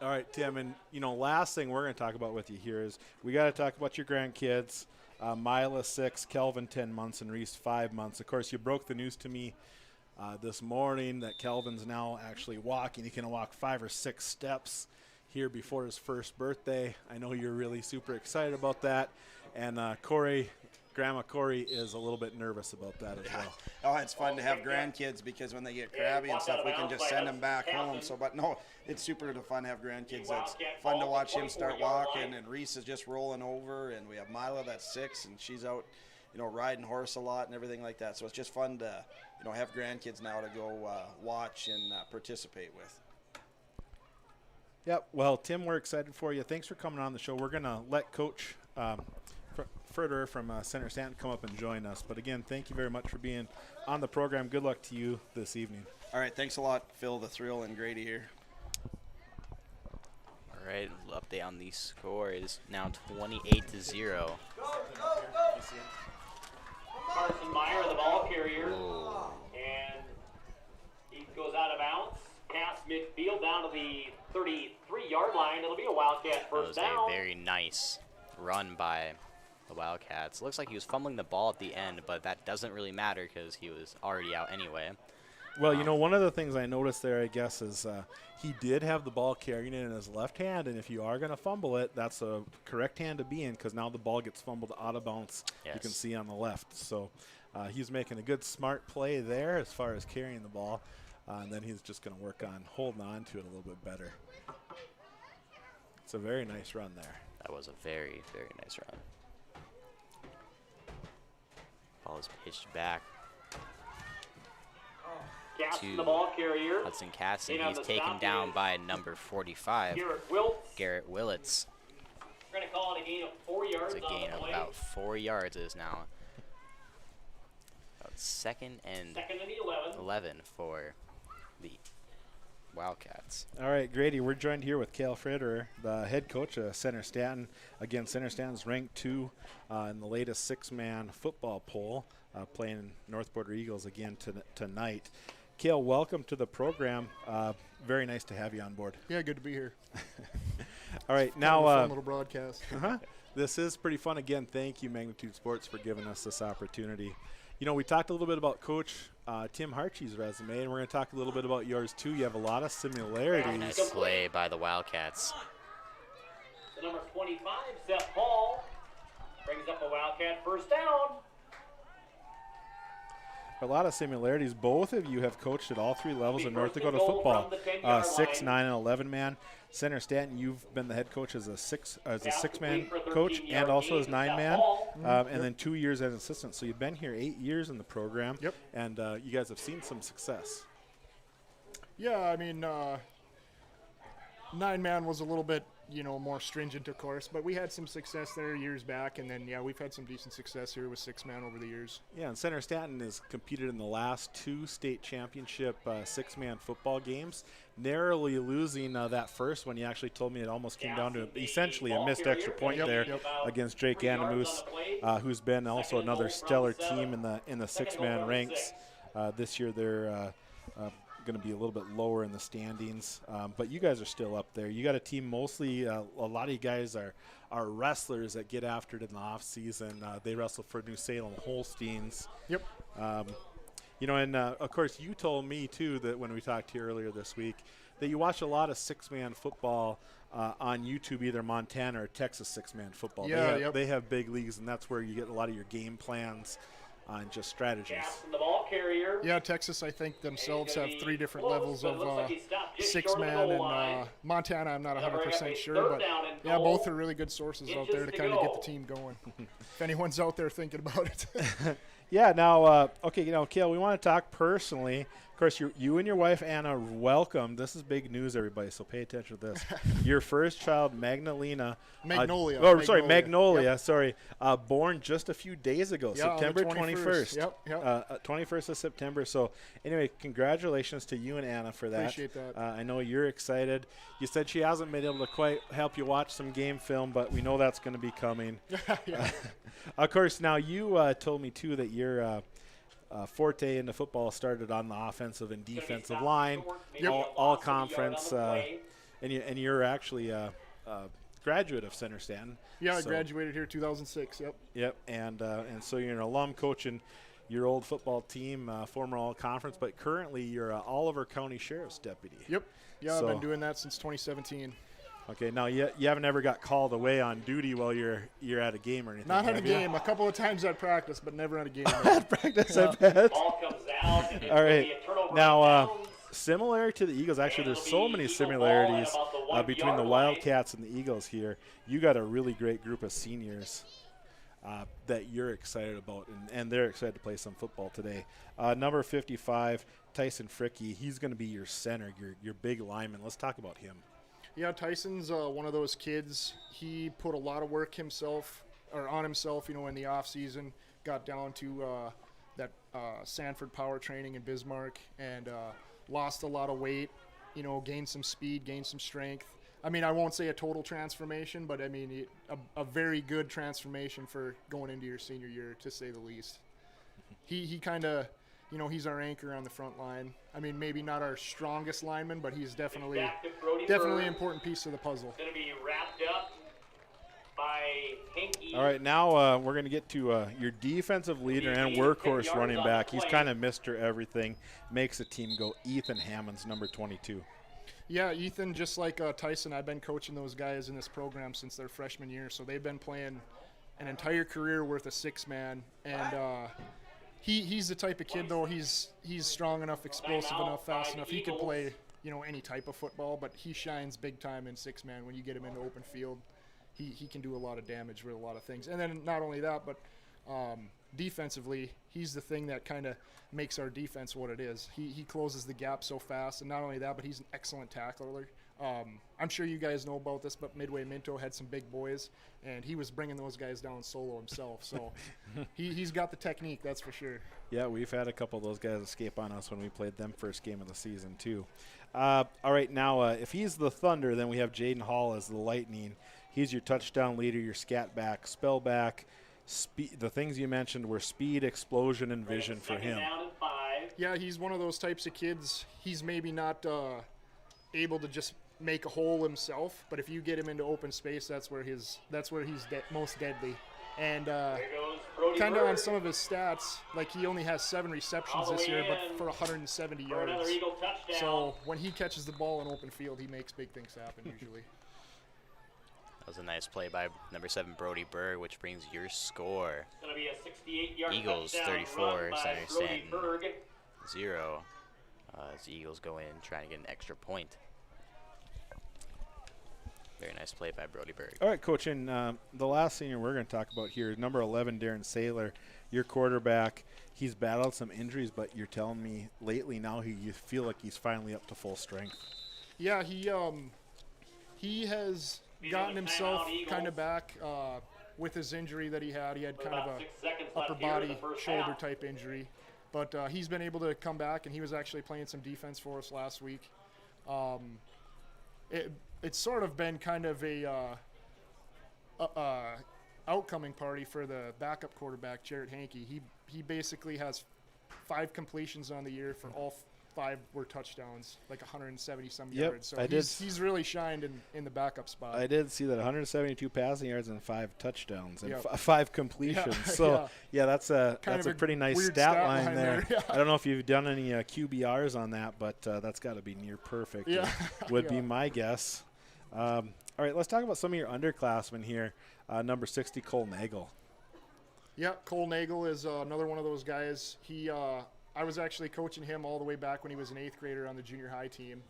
Speaker 2: All right, Tim, and last thing we're going to talk about with you here is we got to talk about your grandkids. Mila 6, Kelvin 10 months, and Reese 5 months. Of course, you broke the news to me this morning that Kelvin's now actually walking. He can walk 5 or 6 steps here before his first birthday. I know you're really super excited about that, and Grandma Corey is a little bit nervous about that as well.
Speaker 7: Oh, it's fun to have grandkids because when they get crabby and stuff, we can just send them back home. But no, it's super fun to have grandkids. It's fun to watch him start walking, and Reese is just rolling over, and we have Mila that's 6, and she's out, riding horse a lot and everything like that. So it's just fun to, have grandkids now to go watch and participate with.
Speaker 2: Yep. Well, Tim, we're excited for you. Thanks for coming on the show. We're going to let Coach Fritter from Center-Stanton come up and join us. But again, thank you very much for being on the program. Good luck to you this evening.
Speaker 7: All right, thanks a lot, Phil, the Thrill, and Grady here.
Speaker 3: All right, update on the score is now 28-0.
Speaker 4: Carson Meyer, the ball carrier, and he goes out of bounds. Pass midfield down to the 33-yard line. It'll be a Wildcat first down.
Speaker 3: That was a very nice run by the Wildcats. Looks like he was fumbling the ball at the end, but that doesn't really matter because he was already out anyway.
Speaker 2: Well, one of the things I noticed there, I guess, is he did have the ball carrying it in his left hand, and if you are going to fumble it, that's a correct hand to be in because now the ball gets fumbled out of bounds.
Speaker 3: Yes.
Speaker 2: You can see on the left. So He's making a good, smart play there as far as carrying the ball, and then he's just going to work on holding on to it a little bit better. It's a very nice run there.
Speaker 3: That was a very, very nice run. Ball is pitched back
Speaker 4: Caston, the ball carrier.
Speaker 3: Hudson Caston. He's taken down by number 45, Garrett Willits.
Speaker 4: We're going to call it a gain of 4 yards.
Speaker 3: It's a gain of about 4 yards. It is now about second and 11 for the Wildcats.
Speaker 2: All right, Grady, we're joined here with Cale Fritterer, the head coach of Center-Stanton. Again, Center-Stanton's ranked 2 in the latest 6-man football poll, playing North Border Eagles again tonight. Cale, welcome to the program. Very nice to have you on board.
Speaker 8: Yeah, good to be here.
Speaker 2: All right,
Speaker 8: Kind
Speaker 2: now
Speaker 8: of a fun little broadcast.
Speaker 2: This is pretty fun. Again, thank you, Magnitude Sports, for giving us this opportunity. You know, we talked a little bit about Coach Tim Hartshey's resume, and we're going to talk a little bit about yours too. You have a lot of similarities.
Speaker 3: Nice play by the Wildcats.
Speaker 4: The number 25, Seth Hall, brings up a Wildcat first down.
Speaker 2: A lot of similarities. Both of you have coached at all 3 levels of North Dakota football. 6, 9, and 11 man. Center-Stanton, you've been the head coach as a 6-man coach and also as 9-man, and then 2 years as assistant. So you've been here 8 years in the program.
Speaker 8: Yep.
Speaker 2: And you guys have seen some success.
Speaker 8: Yeah, I mean, 9-man was a little bit, more stringent, of course, but we had some success there years back, and then, we've had some decent success here with 6-man over the years.
Speaker 2: Yeah, and Center-Stanton has competed in the last 2 state championship 6-man football games, narrowly losing that first one. You actually told me it almost came down to essentially a missed extra point against Drake Animus, who's been also another stellar team in the 6-man ranks. This year they're going to be a little bit lower in the standings, but you guys are still up there. You got a team mostly, a lot of you guys are wrestlers that get after it in the off season. They wrestle for New Salem Holsteins.
Speaker 8: Yep.
Speaker 2: And of course you told me too that when we talked to you earlier this week that you watch a lot of 6-man football on YouTube, either Montana or Texas 6-man football.
Speaker 8: Yeah,
Speaker 2: they have big leagues, and that's where you get a lot of your game plans and just strategies.
Speaker 4: The ball carrier.
Speaker 8: Yeah, Texas, I think themselves have 3 different levels of 6-man, and Montana, I'm not 100% sure, but yeah, both are really good sources out there to kind of get the team going. If anyone's out there thinking about it.
Speaker 2: Yeah, now, Cale, we want to talk personally. Of course, you and your wife, Anna, welcome. This is big news, everybody, so pay attention to this. Your first child, Magnolia. Sorry. Born just a few days ago, September 21st.
Speaker 8: Yep.
Speaker 2: 21st of September. So, anyway, congratulations to you and Anna for that.
Speaker 8: Appreciate that.
Speaker 2: I know you're excited. You said she hasn't been able to quite help you watch some game film, but we know that's going to be coming. Of course, now you told me, too, that your forte into football started on the offensive and defensive line, all conference, and you're actually a graduate of Center-Stanton.
Speaker 8: Yeah, I graduated here 2006.
Speaker 2: Yep, and so you're an alum coaching your old football team, former all-conference, but currently you're an Oliver County Sheriff's Deputy.
Speaker 8: Yep. Yeah, I've been doing that since 2017.
Speaker 2: Okay, now you haven't ever got called away on duty while you're at a game or anything.
Speaker 8: Not at a game. A couple of times at practice, but never at a game.
Speaker 2: At practice, I bet.
Speaker 4: Ball comes out.
Speaker 2: All right. Now, similar to the Eagles, actually, there's so many similarities between the Wildcats and the Eagles here. You got a really great group of seniors that you're excited about, and they're excited to play some football today. Number 55, Tyson Fricky, he's going to be your center, your big lineman. Let's talk about him.
Speaker 8: Yeah, Tyson's one of those kids. He put a lot of work on himself, in the off season. Got down to that Sanford power training in Bismarck and lost a lot of weight. Gained some speed, gained some strength. I mean, I won't say a total transformation, but I mean a very good transformation for going into your senior year, to say the least. He kind of. He's our anchor on the front line. I mean, maybe not our strongest lineman, but he's definitely an important piece of the puzzle.
Speaker 4: Going to be wrapped up by Hinkie.
Speaker 2: All right, now we're going to get to your defensive leader and workhorse running back. He's kind of Mr. Everything, makes the team go. Ethan Hammonds, number 22.
Speaker 8: Yeah, Ethan, just like Tyson, I've been coaching those guys in this program since their freshman year, so they've been playing an entire career worth of 6-man, and He's the type of kid, though. He's strong enough, explosive enough, fast enough. He could play, any type of football, but he shines big time in 6-man. When you get him into open field, he can do a lot of damage with a lot of things. And then not only that, but defensively, he's the thing that kind of makes our defense what it is. He closes the gap so fast, and not only that, but he's an excellent tackler. I'm sure you guys know about this, but Midway Minto had some big boys, and he was bringing those guys down solo himself. So he's got the technique, that's for sure.
Speaker 2: Yeah, we've had a couple of those guys escape on us when we played them first game of the season, too. All right, now if he's the Thunder, then we have Jaden Hall as the Lightning. He's your touchdown leader, your scat back, spell back. The things you mentioned were speed, explosion, and vision for him.
Speaker 8: Yeah, he's one of those types of kids. He's maybe not able to just make a hole himself, but if you get him into open space, that's where he's most deadly. And kind of on some of his stats, like he only has 7 receptions this year, but for 170 yards. So when he catches the ball in open field, he makes big things happen usually.
Speaker 3: That was a nice play by number 7, Brody Berg, which brings your score.
Speaker 4: It's going to be a 68-yard
Speaker 3: Eagles
Speaker 4: touchdown
Speaker 3: 34,
Speaker 4: run by
Speaker 3: Center-Stanton
Speaker 4: Brody Berg.
Speaker 3: 0. As the Eagles go in trying to get an extra point. Very nice play by Brody Berg.
Speaker 2: All right, Coach, and the last senior we're going to talk about here is number 11, Darren Saylor, your quarterback. He's battled some injuries, but you're telling me lately now you feel like he's finally up to full strength.
Speaker 8: Yeah, he has gotten himself kind of back with his injury that he had. He had kind of a upper body, shoulder type injury. But he's been able to come back, and he was actually playing some defense for us last week. It's sort of been kind of a outcoming party for the backup quarterback, Jarrett Hankey. He basically has 5 completions on the year for all 5 were touchdowns, like 170-some yards. So he's really shined in the backup spot.
Speaker 2: I did see that 172 passing yards and 5 touchdowns and 5 completions. Yeah. So that's a pretty nice stat line there.
Speaker 8: Yeah.
Speaker 2: I don't know if you've done any QBRs on that, but that's got to be near perfect.
Speaker 8: Yeah.
Speaker 2: Would be my guess. All right, let's talk about some of your underclassmen here. Number 60, Cole Nagel.
Speaker 8: Yeah, Cole Nagel is another one of those guys. I was actually coaching him all the way back when he was an 8th grader on the junior high team.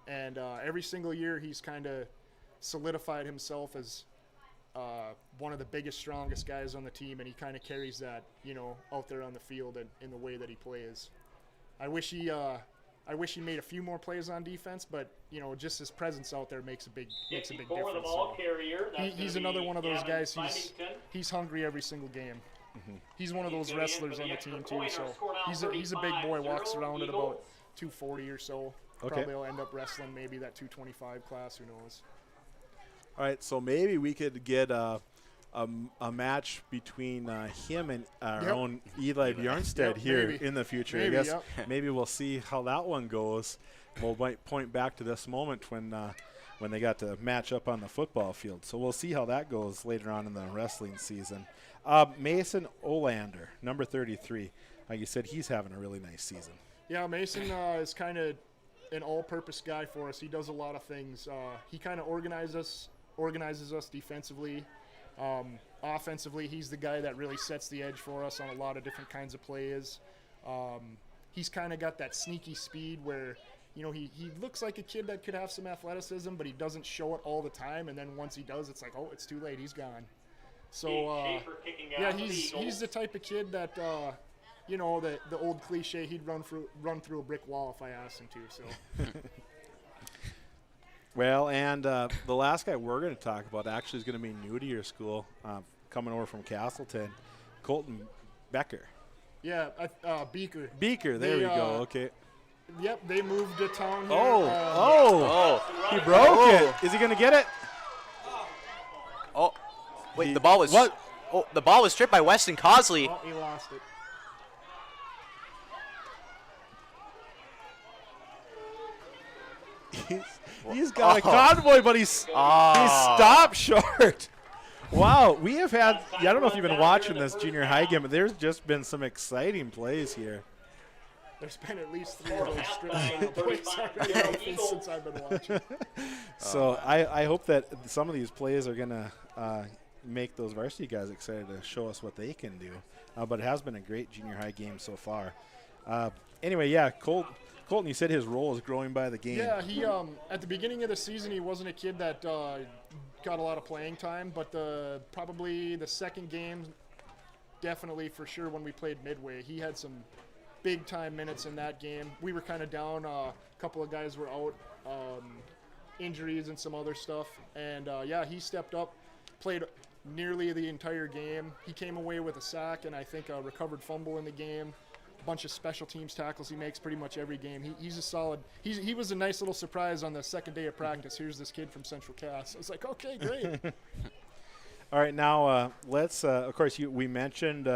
Speaker 8: And every single year he's kind of solidified himself as one of the biggest, strongest guys on the team, and he kind of carries that, out there on the field and in the way that he plays. I wish he made a few more plays on defense, but just his presence out there makes a big difference. So he's another one of those guys. He's hungry every single game.
Speaker 2: Mm-hmm.
Speaker 8: He's one of those wrestlers on the team too. So he's a big boy. Walks around at about 240 or so.
Speaker 2: Okay.
Speaker 8: Probably will end up wrestling maybe that 225 class. Who knows?
Speaker 2: All right, so maybe we could get a match between him and our own Eli Bjornstead here in the future.
Speaker 8: Maybe,
Speaker 2: I guess maybe we'll see how that one goes. We'll might point back to this moment when they got to match up on the football field. So we'll see how that goes later on in the wrestling season. Mason Olander, number 33. Like you said, he's having a really nice season. Yeah,
Speaker 8: Mason is kind of an all-purpose guy for us. He does a lot of things. He kind of organizes us defensively. Offensively, he's the guy that really sets the edge for us on a lot of different kinds of plays. He's kind of got that sneaky speed where, he looks like a kid that could have some athleticism, but he doesn't show it all the time. And then once he does, it's like, oh, it's too late. He's gone. So, he's the type of kid that, the old cliche, he'd run through a brick wall if I asked him to. So.
Speaker 2: Well, and the last guy we're going to talk about actually is going to be new to your school, coming over from Castleton, Colton Becker.
Speaker 8: Yeah, Beaker.
Speaker 2: Beaker, there we go, okay.
Speaker 8: Yep, they moved to town here.
Speaker 2: He broke it. Is he going to get it?
Speaker 3: Oh, wait, the ball was what? Oh, the ball was stripped by Weston Cosley.
Speaker 8: Oh, he lost
Speaker 2: it. He's got a convoy, but he's stopped short. Wow, we have had – I don't know if you've been watching this junior high game, but there's just been some exciting plays here.
Speaker 8: There's been at least 3 of those strips already since I've been watching.
Speaker 2: So I hope that some of these plays are going to make those varsity guys excited to show us what they can do. But it has been a great junior high game so far. Anyway, yeah, Colton, you said his role is growing by the game.
Speaker 8: Yeah, he at the beginning of the season, he wasn't a kid that got a lot of playing time, but probably the second game, definitely for sure when we played Midway, he had some big time minutes in that game. We were kind of down. A couple of guys were out, injuries and some other stuff. And yeah, he stepped up, played nearly the entire game. He came away with a sack and I think a recovered fumble in the game. A bunch of special teams tackles he makes pretty much every game. He's a solid. He was a nice little surprise on the second day of practice. Here's this kid from Central Cass. I was like, okay, great.
Speaker 2: All right, now let's. Of course, we mentioned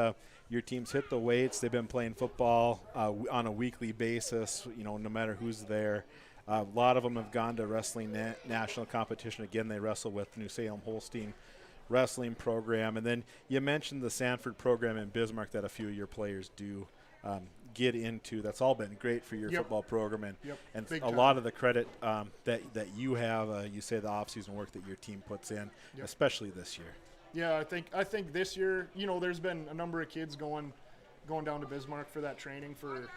Speaker 2: your teams hit the weights. They've been playing football on a weekly basis. No matter who's there. A lot of them have gone to wrestling national competition. Again, they wrestle with New Salem Holstein wrestling program. And then you mentioned the Sanford program in Bismarck that a few of your players do get into. That's all been great for your football program. And a lot of the credit that you have, you say the off-season work that your team puts in, especially this year.
Speaker 8: Yeah, I think this year, there's been a number of kids going down to Bismarck for that training for,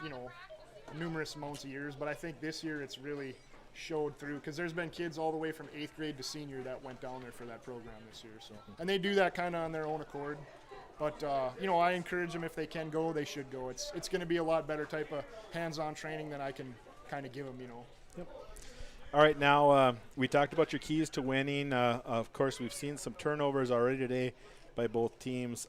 Speaker 8: numerous amounts of years, but I think this year it's really showed through because there's been kids all the way from 8th grade to senior that went down there for that program this year. So, and they do that kind of on their own accord. But I encourage them if they can go, they should go. It's going to be a lot better type of hands-on training than I can kind of give them.
Speaker 2: Yep. All right, now we talked about your keys to winning. Of course, we've seen some turnovers already today by both teams.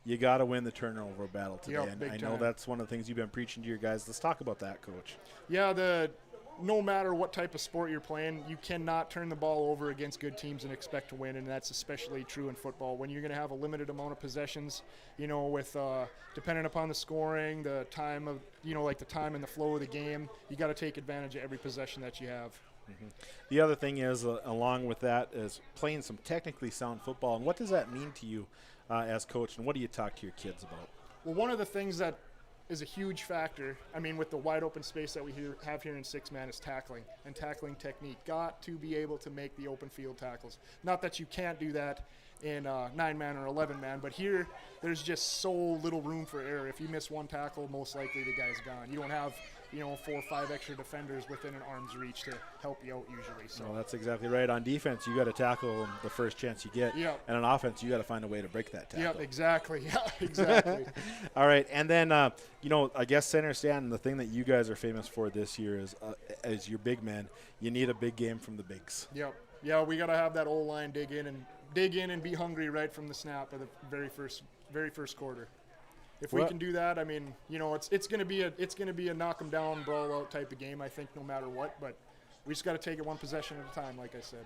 Speaker 2: You got to win the turnover battle today.
Speaker 8: Yep,
Speaker 2: and I know that's one of the things you've been preaching to your guys. Let's talk about that, Coach.
Speaker 8: Yeah, no matter what type of sport you're playing, you cannot turn the ball over against good teams and expect to win, and that's especially true in football. When you're going to have a limited amount of possessions, with depending upon the scoring, the time of, like the time and the flow of the game, you got to take advantage of every possession that you have.
Speaker 2: Mm-hmm. The other thing is, along with that, is playing some technically sound football. And what does that mean to you as coach, and what do you talk to your kids about?
Speaker 8: Well, one of the things that is a huge factor, with the wide open space that we have here in 6-man is tackling and tackling technique. Got to be able to make the open field tackles. Not that you can't do that in 9-man or 11-man, but here there's just so little room for error. If you miss one tackle, most likely the guy's gone. You don't have 4 or 5 extra defenders within an arm's reach to help you out usually. So
Speaker 2: that's exactly right. On defense, you got to tackle them the first chance you get.
Speaker 8: Yep.
Speaker 2: And on offense, you got to find a way to break that tackle.
Speaker 8: Yep, exactly. Yeah, exactly.
Speaker 2: All right, and then I guess Center-Stanton, the thing that you guys are famous for this year is as your big men, you need a big game from the bigs.
Speaker 8: Yep. Yeah, we got to have that old line dig in and be hungry right from the snap of the very first quarter. If we can do that, it's going to be a knock 'em down, brawl out type of game. I think no matter what, but we just got to take it one possession at a time, like I said.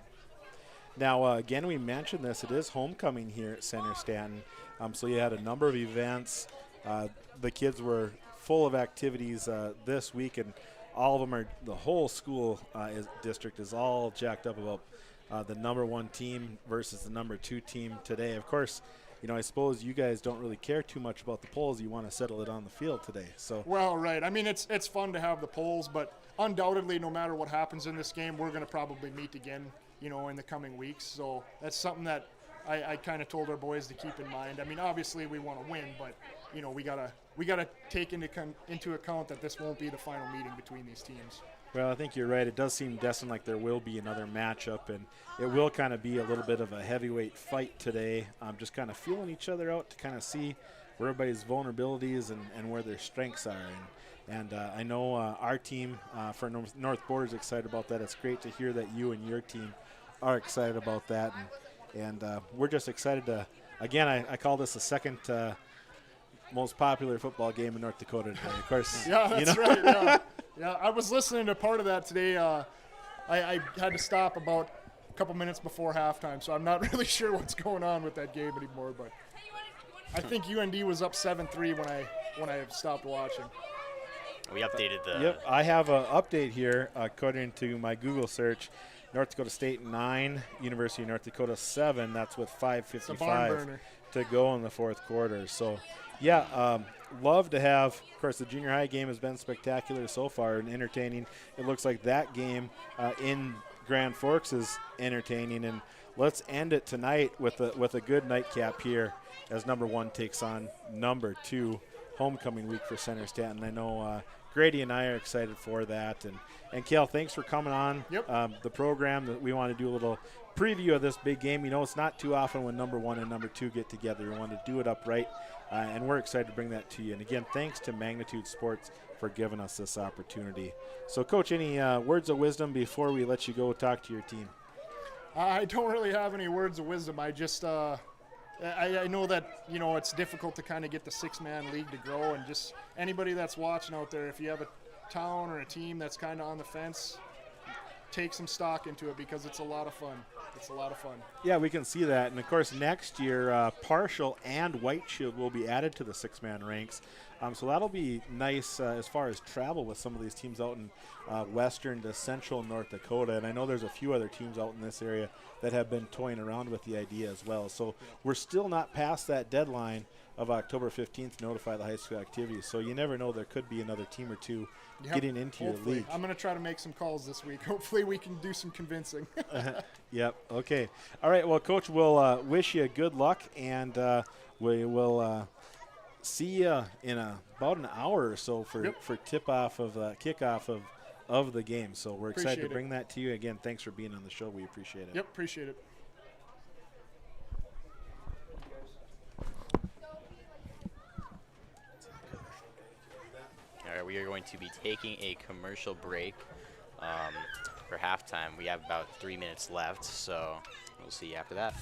Speaker 2: Now, again, we mentioned this. It is homecoming here at Center-Stanton, so you had a number of events. The kids were full of activities this week, and all of them the whole school district is all jacked up about the number 1 team versus the number 2 team today. Of course, I suppose you guys don't really care too much about the polls. You want to settle it on the field today. So
Speaker 8: well, right. It's fun to have the polls, but undoubtedly, no matter what happens in this game, we're going to probably meet again, in the coming weeks. So that's something that I kind of told our boys to keep in mind. Obviously we want to win, but we gotta take into account that this won't be the final meeting between these teams.
Speaker 2: Well, I think you're right. It does seem destined like there will be another matchup, and it will kind of be a little bit of a heavyweight fight today. Just kind of feeling each other out to kind of see where everybody's vulnerabilities and where their strengths are. And I know our team for North Border is excited about that. It's great to hear that you and your team are excited about that. And we're just excited to, again, I call this the second most popular football game in North Dakota today. Of course.
Speaker 8: Yeah, that's right. Yeah. Yeah, I was listening to part of that today. I had to stop about a couple minutes before halftime, so I'm not really sure what's going on with that game anymore. But I think UND was up 7-3 when I stopped watching.
Speaker 3: We updated the.
Speaker 2: Yep, I have an update here according to my Google search. North Dakota State 9, University of North Dakota 7. That's with 5:55 to go in the fourth quarter. So, yeah. Love to have, of course, the junior high game has been spectacular so far and entertaining. It looks like that game in Grand Forks is entertaining, and let's end it tonight with a good nightcap here as number 1 takes on number 2, homecoming week for Center-Stanton. I know Grady and I are excited for that, and Cal, thanks for coming on the program. That we want to do a little preview of this big game. You know, it's not too often when number 1 and number 2 get together. We want to do it upright, and we're excited to bring that to you. And again, thanks to Magnitude Sports for giving us this opportunity. So, Coach, any words of wisdom before we let you go talk to your team?
Speaker 8: I don't really have any words of wisdom. I just I know that, you know, it's difficult to kind of get the 6-man league to grow, and just anybody that's watching out there, if you have a town or a team that's kind of on the fence, take some stock into it, because it's a lot of fun. It's a lot of fun.
Speaker 2: Yeah, we can see that. And, of course, next year, Partial and White Shield will be added to the 6-man ranks. So that'll be nice as far as travel with some of these teams out in western to central North Dakota. And I know there's a few other teams out in this area that have been toying around with the idea as well. So we're still not past that deadline of October 15th to notify the high school activities. So you never know, there could be another team or two getting into your league.
Speaker 8: I'm going to try to make some calls this week. Hopefully we can do some convincing.
Speaker 2: Yep. Okay. All right. Well, Coach, we'll wish you good luck, and we will see you in about an hour or so for tip-off of kickoff of the game. So we're excited to bring that to you. Again, thanks for being on the show. We appreciate it.
Speaker 8: Yep, appreciate it.
Speaker 3: All right, we are going to be taking a commercial break for halftime. We have about 3 minutes left, so we'll see you after that.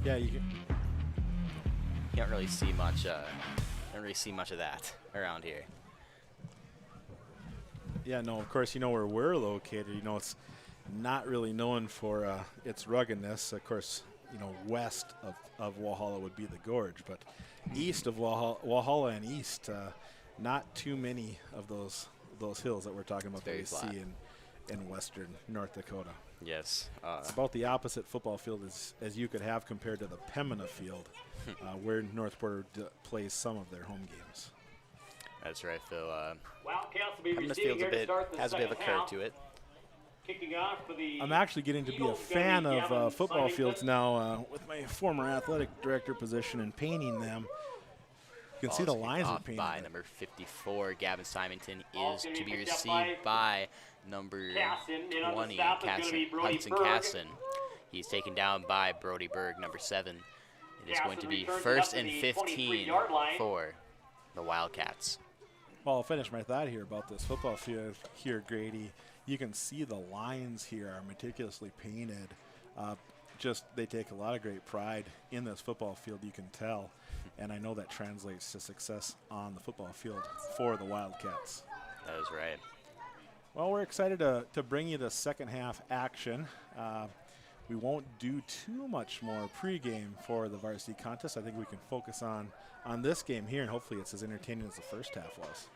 Speaker 2: Yeah, you can.
Speaker 3: You don't really see much. Don't really see much of that around here.
Speaker 2: Yeah, no, of course, you know where we're located. You know, it's not really known for its ruggedness. Of course, you know, west of Walhalla would be the gorge, but east of Walhalla and east, not too many of those hills that we're talking about that we see in western North Dakota.
Speaker 3: Yes.
Speaker 2: It's about the opposite football field as you could have compared to the Pembina field, where North Border plays some of their home games.
Speaker 3: That's right, Phil.
Speaker 4: Wildcats will be
Speaker 3: Pembina's
Speaker 4: receiving
Speaker 3: field's
Speaker 4: here to start the
Speaker 3: has a bit of a
Speaker 4: second
Speaker 3: curve
Speaker 4: half.
Speaker 3: to it.
Speaker 4: Kicking off for the
Speaker 2: I'm actually getting to be a
Speaker 4: Eagles,
Speaker 2: fan
Speaker 4: gonna be
Speaker 2: of
Speaker 4: Gavin
Speaker 2: football
Speaker 4: Simington.
Speaker 2: fields now with my former athletic director position and painting them. You can see the
Speaker 3: Ball's kicked
Speaker 2: lines are
Speaker 3: off
Speaker 2: painted.
Speaker 3: by number 54. Gavin Symington
Speaker 4: Ball's
Speaker 3: is
Speaker 4: gonna
Speaker 3: to
Speaker 4: be
Speaker 3: be
Speaker 4: picked up
Speaker 3: received by number
Speaker 4: Casson. In on the
Speaker 3: 20,
Speaker 4: stop is gonna be Brody
Speaker 3: Hudson
Speaker 4: Berg.
Speaker 3: Casson. He's taken down by Brody Berg, number 7. It is going to be
Speaker 4: Casson returns it
Speaker 3: first
Speaker 4: up to
Speaker 3: and
Speaker 4: the
Speaker 3: 15
Speaker 4: 23-yard line.
Speaker 3: for the Wildcats.
Speaker 2: Well, I'll finish my thought here about this football field here, Grady. You can see the lines here are meticulously painted. They take a lot of great pride in this football field, you can tell. And I know that translates to success on the football field for the Wildcats.
Speaker 3: That is right.
Speaker 2: Well, we're excited to bring you the second half action. We won't do too much more pregame for the varsity contest. I think we can focus on this game here, and hopefully it's as entertaining as the first half was.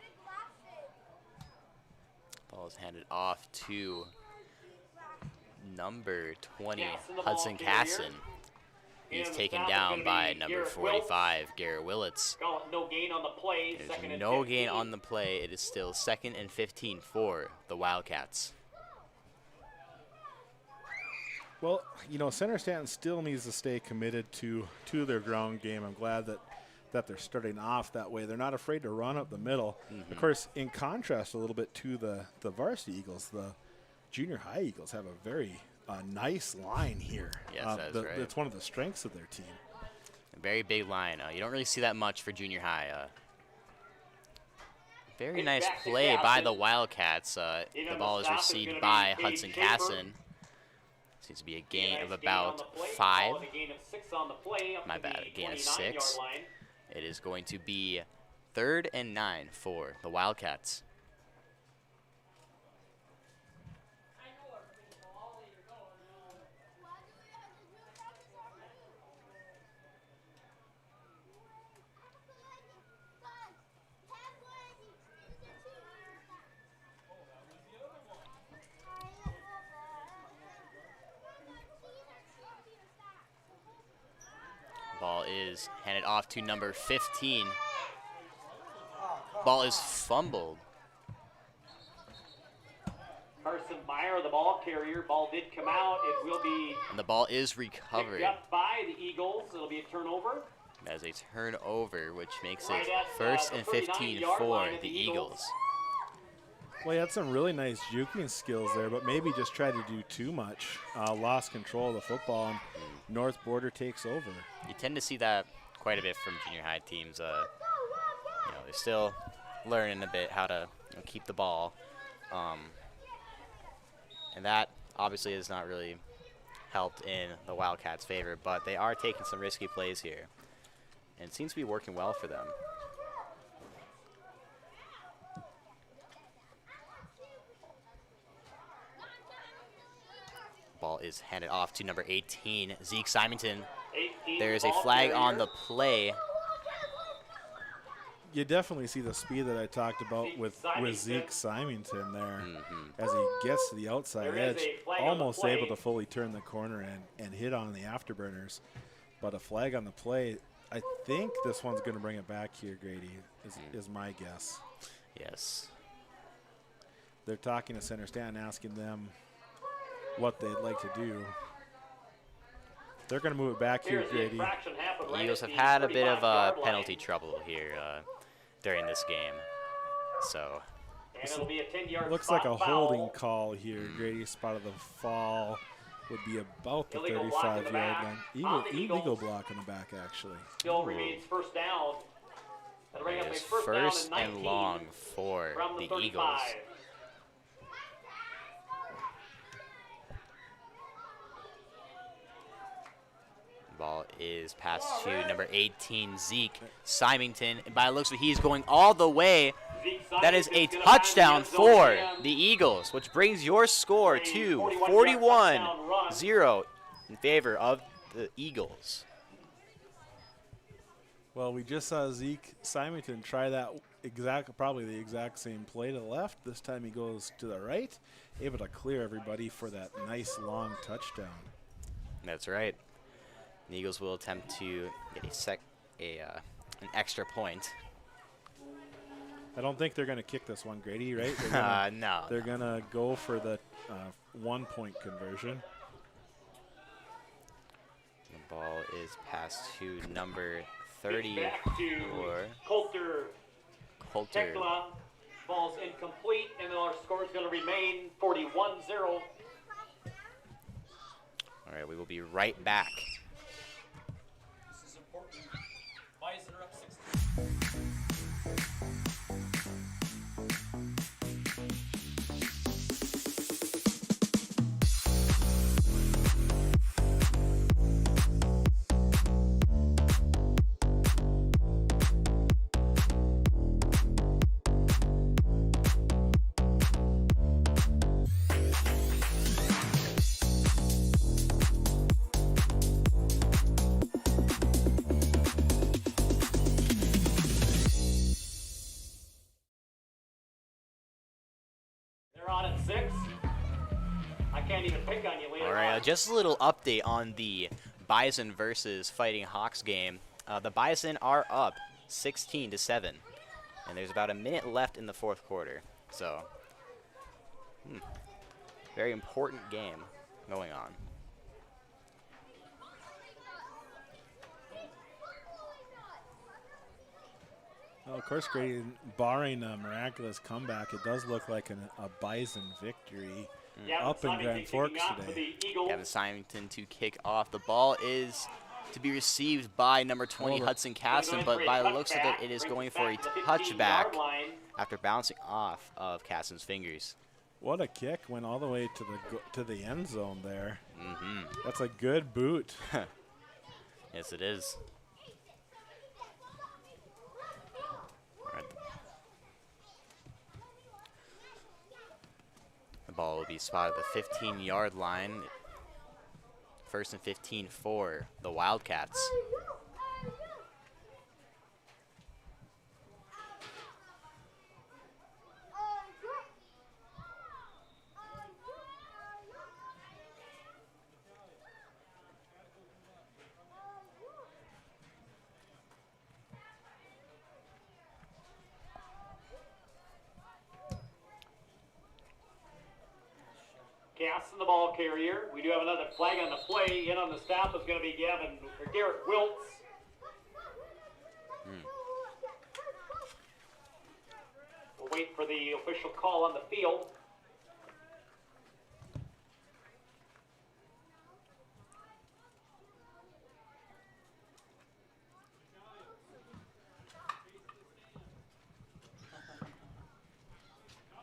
Speaker 3: Ball is handed off to number 20,
Speaker 4: Casson, the
Speaker 3: Hudson
Speaker 4: ball carrier.
Speaker 3: Casson. He's
Speaker 4: And the
Speaker 3: taken
Speaker 4: snap is
Speaker 3: down
Speaker 4: gonna
Speaker 3: by
Speaker 4: be
Speaker 3: number
Speaker 4: Garrett
Speaker 3: 45, Garrett Willits.
Speaker 4: Call it no gain on the play.
Speaker 3: There's
Speaker 4: Second and
Speaker 3: no
Speaker 4: 15.
Speaker 3: gain on the play. It is still 2nd and 15 for the Wildcats.
Speaker 2: Well, you know, Center-Stanton still needs to stay committed to their ground game. I'm glad that they're starting off that way. They're not afraid to run up the middle. Of course, in contrast a little bit to the varsity Eagles, the junior high Eagles have a very nice line here.
Speaker 3: Yes, that's right.
Speaker 2: It's one of the strengths of their team.
Speaker 3: A very big line. You don't really see that much for junior high. Very nice
Speaker 4: back to
Speaker 3: play by
Speaker 4: Casson.
Speaker 3: the Wildcats. The ball is received by Hudson Casson. Seems to be a gain of about 5. My bad, a gain of 6. It is going to be 3rd and 9 for the Wildcats. Ball is handed off to number 15. Ball is fumbled.
Speaker 4: Carson Meyer, the ball carrier. Ball did come out. It will be
Speaker 3: And the ball is recovered.
Speaker 4: picked up by the Eagles. It'll be a turnover.
Speaker 3: As a turnover, which makes
Speaker 4: Right
Speaker 3: it
Speaker 4: at,
Speaker 3: 1st
Speaker 4: the
Speaker 3: and 15
Speaker 4: 39-yard
Speaker 3: for
Speaker 4: line of
Speaker 3: the
Speaker 4: the
Speaker 3: Eagles.
Speaker 2: Well, he had some really nice juking skills there, but maybe just tried to do too much. Lost control of the football, and North Border takes over.
Speaker 3: You tend to see that quite a bit from junior high teams. They're still learning a bit how to keep the ball. And that obviously has not really helped in the Wildcats' favor, but they are taking some risky plays here. And it seems to be working well for them. Ball is handed off to number 18, Zeke Symington.
Speaker 4: 18,
Speaker 3: There is a
Speaker 4: ball
Speaker 3: flag
Speaker 4: carrier.
Speaker 3: on the play.
Speaker 2: You definitely see the speed that I talked about with Zeke Symington there as he gets to the outside
Speaker 4: There is
Speaker 2: edge,
Speaker 4: a flag on the
Speaker 2: almost
Speaker 4: play.
Speaker 2: able to fully turn the corner and hit on the afterburners. But a flag on the play, I think this one's going to bring it back here, Grady, is my guess.
Speaker 3: Yes.
Speaker 2: They're talking to Center-Stanton, asking them what they'd like to do. They're going to move it back here,
Speaker 4: Here's the
Speaker 2: Grady.
Speaker 4: infraction happened right
Speaker 3: Eagles
Speaker 4: at
Speaker 3: have
Speaker 4: the
Speaker 3: had a bit of
Speaker 4: 35-yard line.
Speaker 3: penalty trouble here during this game. So
Speaker 4: And it'll be a 10-yard
Speaker 2: Looks like a
Speaker 4: spot
Speaker 2: holding
Speaker 4: foul.
Speaker 2: call here. Grady spotted the fall. Would be about the
Speaker 4: Illegal block in the
Speaker 2: 35-yard
Speaker 4: back.
Speaker 2: line.
Speaker 4: On the
Speaker 2: Illegal
Speaker 4: Eagles.
Speaker 2: block in the back, actually.
Speaker 4: Still remains first down. That'll bring
Speaker 3: it
Speaker 4: up a
Speaker 3: is
Speaker 4: first
Speaker 3: first
Speaker 4: down
Speaker 3: and
Speaker 4: 19
Speaker 3: long for
Speaker 4: from the
Speaker 3: the
Speaker 4: 35.
Speaker 3: Eagles. Ball is passed to number 18, Zeke Symington. And by the looks of it, he's going all the way. That is a touchdown for the Eagles, which brings your score to 41-0 in favor of the Eagles.
Speaker 2: Well, we just saw Zeke Symington try that probably the exact same play to the left. This time he goes to the right, able to clear everybody for that nice long touchdown.
Speaker 3: That's right. The Eagles will attempt to get an extra point.
Speaker 2: I don't think they're going to kick this one, Grady, right?
Speaker 3: No.
Speaker 2: They're going to go for the 1-point conversion.
Speaker 3: The ball is passed to number 34.
Speaker 4: Coulter. Tekla. Ball's incomplete, and our score is going to remain 41-0.
Speaker 3: All right, we will be right back.
Speaker 4: This is important. Bison are up 16. On at 6. I can't even pick on you later.
Speaker 3: All right, just a little update on the Bison versus Fighting Hawks game. The Bison are up 16-7, and there's about a minute left in the fourth quarter. So, very important game going on.
Speaker 2: Well, of course, Grady, barring a miraculous comeback, it does look like a Bison victory up in Grand Forks today.
Speaker 3: Gavin Symington to kick off. The ball is to be received by number 20, Hudson Casson, but by the looks of it, it is going for a touchback after bouncing off of Casson's fingers.
Speaker 2: What a kick, went all the way to the end zone there. That's a good boot.
Speaker 3: Yes, it is. The ball will be spotted at the 15-yard line. First and 15 for the Wildcats.
Speaker 4: Casson, the ball carrier. We do have another flag on the play. In on the stop is going to be Garrett Wiltz. We'll wait for the official call on the field.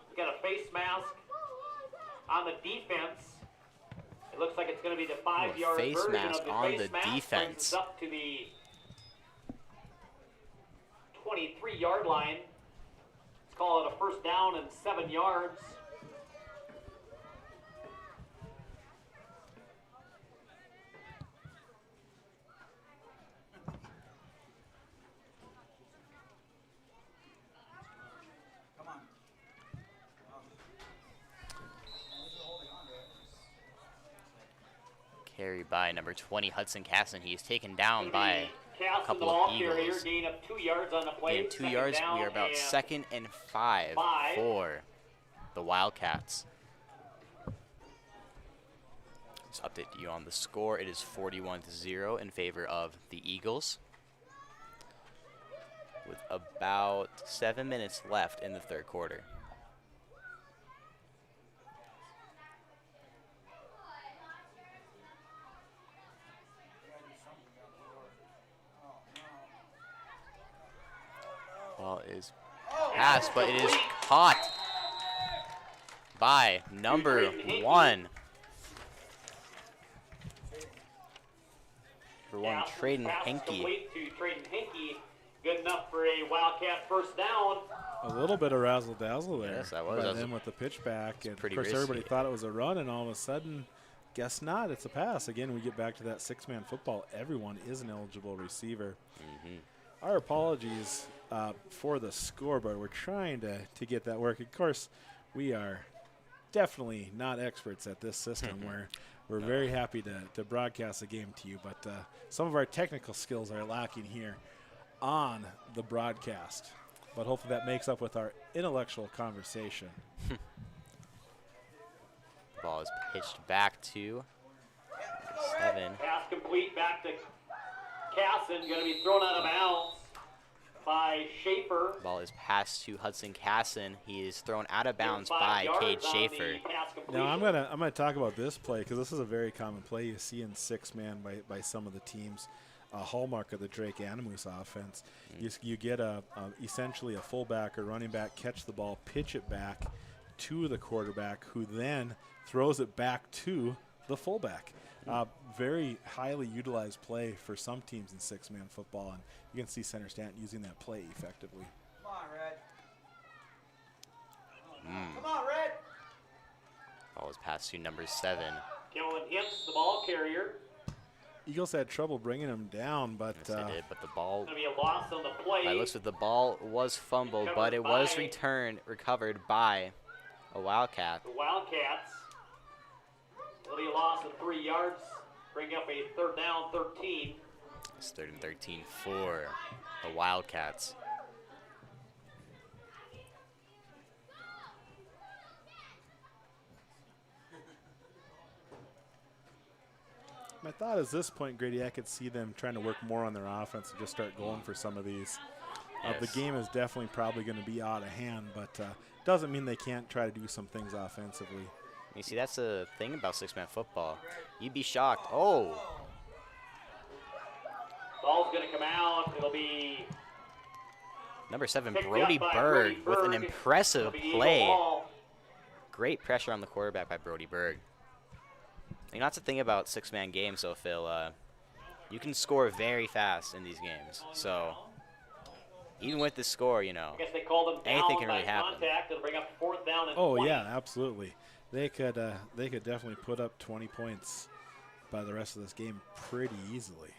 Speaker 4: We've got a face mask on the defense. It looks like it's going to be the 5-yard
Speaker 3: face
Speaker 4: version
Speaker 3: mask
Speaker 4: of the
Speaker 3: on
Speaker 4: face
Speaker 3: the
Speaker 4: mask.
Speaker 3: defense.
Speaker 4: Brings us up to the 23-yard line. Let's call it a first down and 7 yards.
Speaker 3: Carry by number 20, Hudson Casson. He is taken down by
Speaker 4: Casson,
Speaker 3: a couple
Speaker 4: the
Speaker 3: of
Speaker 4: ball carrier,
Speaker 3: Eagles.
Speaker 4: gain of 2 yards on the play.
Speaker 3: Gain 2 yards. We are about 2nd and 5 for the Wildcats. Let's update you on the score. It is 41-0 in favor of the Eagles, with about 7 minutes left in the third quarter. Ball is passed, but it is caught by number 1. number 1, Traden Henke.
Speaker 4: Complete to Traden Henke. Good enough for a Wildcat first down.
Speaker 2: A little bit of razzle-dazzle there.
Speaker 3: Yes, that was.
Speaker 2: By them with the pitch back. And, of
Speaker 3: pretty
Speaker 2: course,
Speaker 3: risky.
Speaker 2: everybody thought it was a run, and all of a sudden, guess not. It's a pass. Again, we get back to that six-man football. Everyone is an eligible receiver. Our apologies for the scoreboard. We're trying to get that working. Of course, we are definitely not experts at this system. We're very happy to broadcast the game to you, but some of our technical skills are lacking here on the broadcast. But hopefully that makes up with our intellectual conversation.
Speaker 3: Ball is pitched back to 7.
Speaker 4: Pass complete back to Casson. Going to be thrown out of bounds by Schaefer.
Speaker 3: Ball is passed to Hudson Casson. He is thrown out of bounds by Cade Schaefer.
Speaker 2: Now I'm gonna talk about this play because this is a very common play you see in six-man by some of the teams. A hallmark of the Drake Animus offense. You get essentially a fullback or running back catch the ball, pitch it back to the quarterback, who then throws it back to the fullback. Very highly utilized play for some teams in six-man football, and you can see Center-Stanton using that play effectively.
Speaker 9: Come on, Red. Come on, Red.
Speaker 3: Ball is passed to number 7.
Speaker 4: Kellen Hintz, the ball carrier.
Speaker 2: Eagles had trouble bringing him down, but
Speaker 3: Yes, they did, but the ball,
Speaker 4: Going to be a loss on the play.
Speaker 3: by the looks of the ball was fumbled, but it was recovered by a Wildcat.
Speaker 4: The Wildcats. It'll be a loss of 3 yards. Bring up a 3rd down, 13.
Speaker 3: It's 3rd and 13 for the Wildcats.
Speaker 2: my thought is this point, Grady, I could see them trying to work more on their offense and just start going for some of these. The game is definitely probably going to be out of hand, but doesn't mean they can't try to do some things offensively.
Speaker 3: You see, that's the thing about six-man football. You'd be shocked. Oh,
Speaker 4: Ball's going to come out. It'll be
Speaker 3: number 7,
Speaker 4: picked
Speaker 3: Brody
Speaker 4: up by
Speaker 3: Berg, with an
Speaker 4: Berg.
Speaker 3: impressive
Speaker 4: It'll be Eagle
Speaker 3: play.
Speaker 4: ball.
Speaker 3: Great pressure on the quarterback by Brody Berg. You know, that's the thing about six-man games, though, Phil. You can score very fast in these games. So even with the score, you know,
Speaker 4: I guess they called him down
Speaker 3: anything can
Speaker 4: by
Speaker 3: really happen.
Speaker 4: contact. It'll bring up 4th down and
Speaker 2: Oh
Speaker 4: 20.
Speaker 2: yeah, absolutely. They could definitely put up 20 points by the rest of this game pretty easily.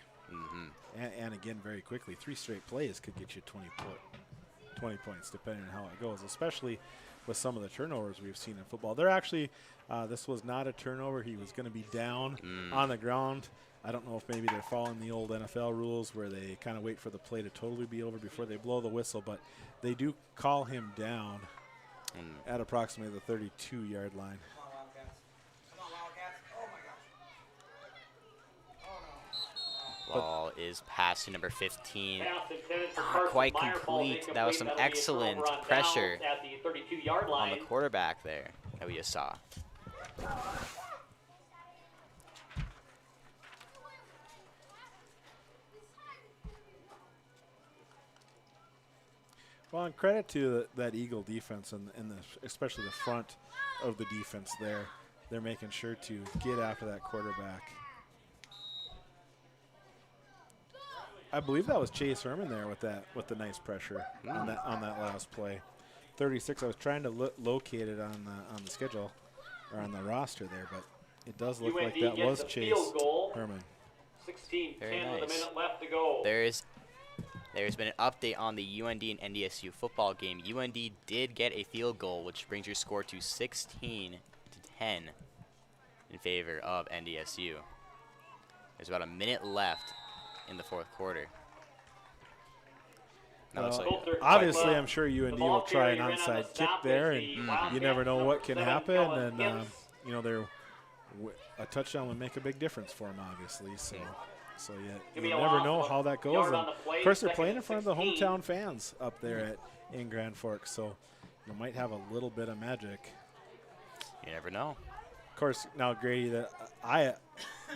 Speaker 2: And again, very quickly. 3 straight plays could get you 20 points, depending on how it goes, especially with some of the turnovers we've seen in football. They're actually, this was not a turnover. He was going to be down on the ground. I don't know if maybe they're following the old NFL rules where they kind of wait for the play to totally be over before they blow the whistle, but they do call him down at approximately the 32-yard line.
Speaker 9: Come on, Wildcats. Come on, Wildcats. Oh, my gosh. Oh, no.
Speaker 3: Ball is passed to number 15.
Speaker 4: Pass intended for
Speaker 3: Not
Speaker 4: Carson
Speaker 3: quite
Speaker 4: Meyer. Ball's
Speaker 3: complete. That was some
Speaker 4: incomplete. That'll be a
Speaker 3: excellent
Speaker 4: turnover on
Speaker 3: pressure
Speaker 4: downs at the 32-yard
Speaker 3: on
Speaker 4: line.
Speaker 3: the quarterback there that we just saw.
Speaker 2: Well, and credit to that Eagle defense and especially the front of the defense there. They're making sure to get after that quarterback. I believe that was Chase Herman there with the nice pressure on that last play. 36. I was trying to locate it on the schedule or on the roster there, but it does look like
Speaker 4: UND
Speaker 2: that
Speaker 4: gets
Speaker 2: was
Speaker 4: a
Speaker 2: Chase
Speaker 4: field goal.
Speaker 2: Herman.
Speaker 4: 16-10
Speaker 3: Very
Speaker 4: with a
Speaker 3: nice.
Speaker 4: minute left to go.
Speaker 3: There's been an update on the UND and NDSU football game. UND did get a field goal, which brings your score to 16-10 in favor of NDSU. There's about a minute left in the 4th quarter. That looks like
Speaker 2: Obviously, I'm sure UND will try an onside kick there, and you never know what can happen. And a touchdown would make a big difference for them, obviously. So you never know how that goes. And of course, they're playing in front of the hometown fans up there in Grand Forks, so you might have a little bit of magic.
Speaker 3: you never know.
Speaker 2: Of course, now Grady, that I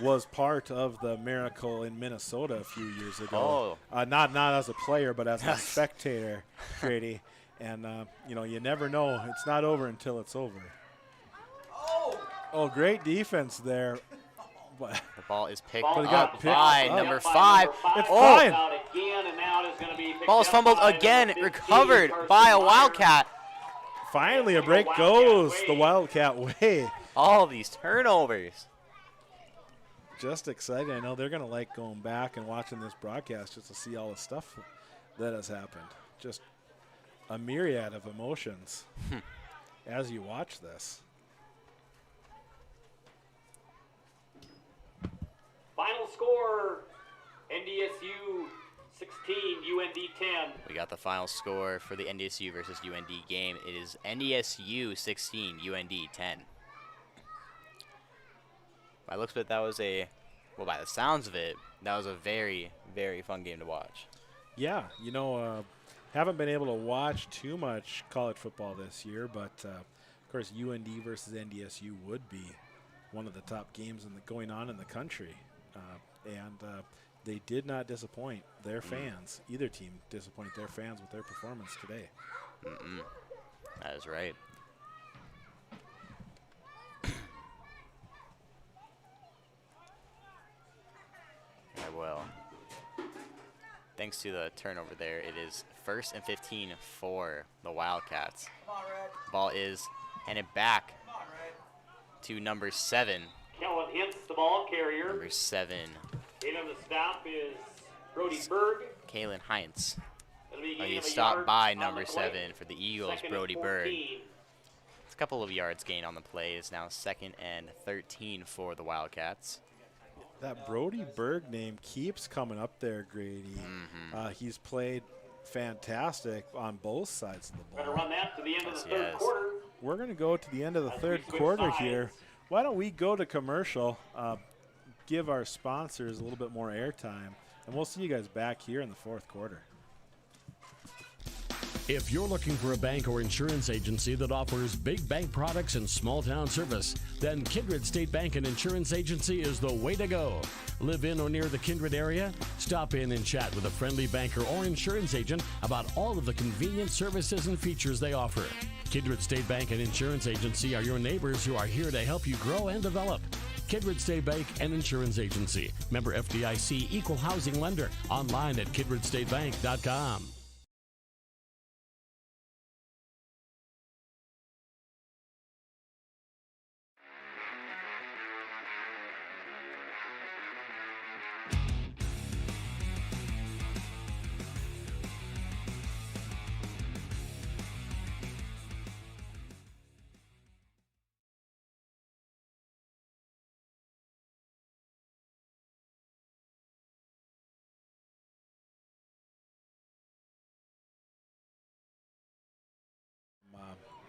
Speaker 2: was part of the miracle in Minnesota a few years ago. Not as a player, but as a spectator, Grady. And you never know. It's not over until it's over. Oh, great defense there What?
Speaker 3: The ball is picked
Speaker 2: But it
Speaker 3: up
Speaker 2: got picked
Speaker 3: by
Speaker 2: up.
Speaker 3: number 5.
Speaker 2: It's
Speaker 3: Oh,
Speaker 2: fine.
Speaker 4: Out again, and now it is going to be picked
Speaker 3: ball is
Speaker 4: up
Speaker 3: fumbled
Speaker 4: by
Speaker 3: again,
Speaker 4: number 15,
Speaker 3: recovered
Speaker 4: Carson
Speaker 3: by a
Speaker 4: Meyer.
Speaker 3: Wildcat.
Speaker 2: Finally, a break goes the Wildcat way.
Speaker 3: All these turnovers.
Speaker 2: Just excited. I know they're going to like going back and watching this broadcast just to see all the stuff that has happened. Just a myriad of emotions as you watch this.
Speaker 4: Final score, NDSU 16, UND 10.
Speaker 3: We got the final score for the NDSU versus UND game. It is NDSU 16, UND 10. By the looks of it, that was well, by the sounds of it, that was a very, very fun game to watch.
Speaker 2: Yeah, you know, haven't been able to watch too much college football this year, but of course UND versus NDSU would be one of the top games going on in the country. And they did not disappoint their fans. Either team disappointed their fans with their performance today.
Speaker 3: That is right. Well, thanks to the turnover there, it is 1st and 15 for the Wildcats.
Speaker 9: Come on, Red.
Speaker 3: Ball is handed back
Speaker 9: Come on, Red.
Speaker 3: to number 7.
Speaker 4: Kellen Hintz, the ball carrier.
Speaker 3: Number 7,
Speaker 4: In on the stop is Brody Berg.
Speaker 3: Kalen Heinz.
Speaker 4: It'll be a
Speaker 3: Oh,
Speaker 4: gain
Speaker 3: he
Speaker 4: of a
Speaker 3: stopped
Speaker 4: yard
Speaker 3: by
Speaker 4: on
Speaker 3: number
Speaker 4: the play.
Speaker 3: 7 for the Eagles,
Speaker 4: 2nd and
Speaker 3: Brody Berg.
Speaker 4: 14.
Speaker 3: It's a couple of yards gain on the play. It's now 2nd and 13 for the Wildcats.
Speaker 2: That Brody Berg name keeps coming up there, Grady. He's played fantastic on both sides of the
Speaker 4: Going to
Speaker 2: ball.
Speaker 4: run that to the end of the
Speaker 3: Yes,
Speaker 4: third
Speaker 3: yes.
Speaker 4: quarter.
Speaker 2: We're going to go to the end of the
Speaker 4: As we
Speaker 2: third
Speaker 4: switch
Speaker 2: quarter
Speaker 4: sides.
Speaker 2: here. Why don't we go to commercial, give our sponsors a little bit more airtime, and we'll see you guys back here in the fourth quarter.
Speaker 10: If you're looking for a bank or insurance agency that offers big bank products and small town service, then Kindred State Bank and Insurance Agency is the way to go. Live in or near the Kindred area? Stop in and chat with a friendly banker or insurance agent about all of the convenient services and features they offer. Kindred State Bank and Insurance Agency are your neighbors who are here to help you grow and develop. Kindred State Bank and Insurance Agency. Member FDIC, equal housing lender. Online at kindredstatebank.com.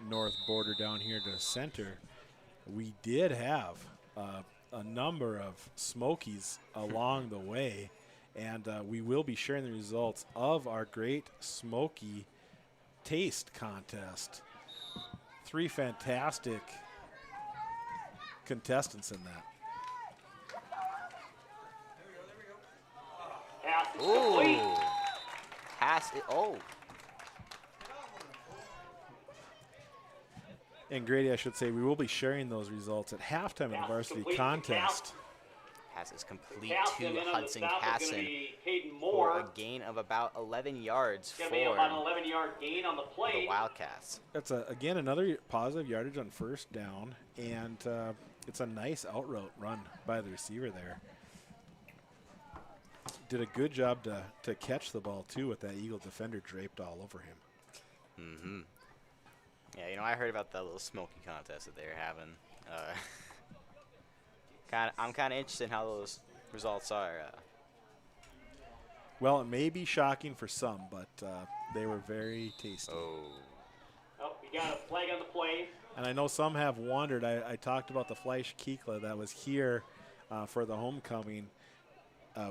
Speaker 2: North border down here to center, we did have a number of Smokies along the way, and we will be sharing the results of our Great Smoky Taste Contest. 3 fantastic contestants in that.
Speaker 4: Pass is
Speaker 3: Ooh.
Speaker 4: complete.
Speaker 3: Pass it. Oh.
Speaker 2: And Grady, I should say, we will be sharing those results at halftime of the
Speaker 4: Pass
Speaker 2: varsity
Speaker 4: complete to
Speaker 2: contest.
Speaker 3: Pass is complete
Speaker 4: Pass
Speaker 3: to
Speaker 4: and then on the
Speaker 3: Hudson
Speaker 4: stop is going to
Speaker 3: Casson
Speaker 4: be Caden
Speaker 3: for
Speaker 4: Moore.
Speaker 3: a gain of about 11 yards
Speaker 4: It's
Speaker 3: for
Speaker 4: going to be about an 11-yard gain on the
Speaker 3: the
Speaker 4: play.
Speaker 3: Wildcats.
Speaker 2: That's, again, another positive yardage on first down, and it's a nice out route run by the receiver there. Did a good job to catch the ball, too, with that Eagle defender draped all over him.
Speaker 3: Mm-hmm. Yeah, you know, I heard about that little smoky contest that they were having. I'm kind of interested in how those results are.
Speaker 2: Well, it may be shocking for some, but they were very tasty.
Speaker 3: Oh,
Speaker 4: We got a flag on the play.
Speaker 2: And I know some have wondered. I talked about the Fleisch Kikla that was here for the homecoming.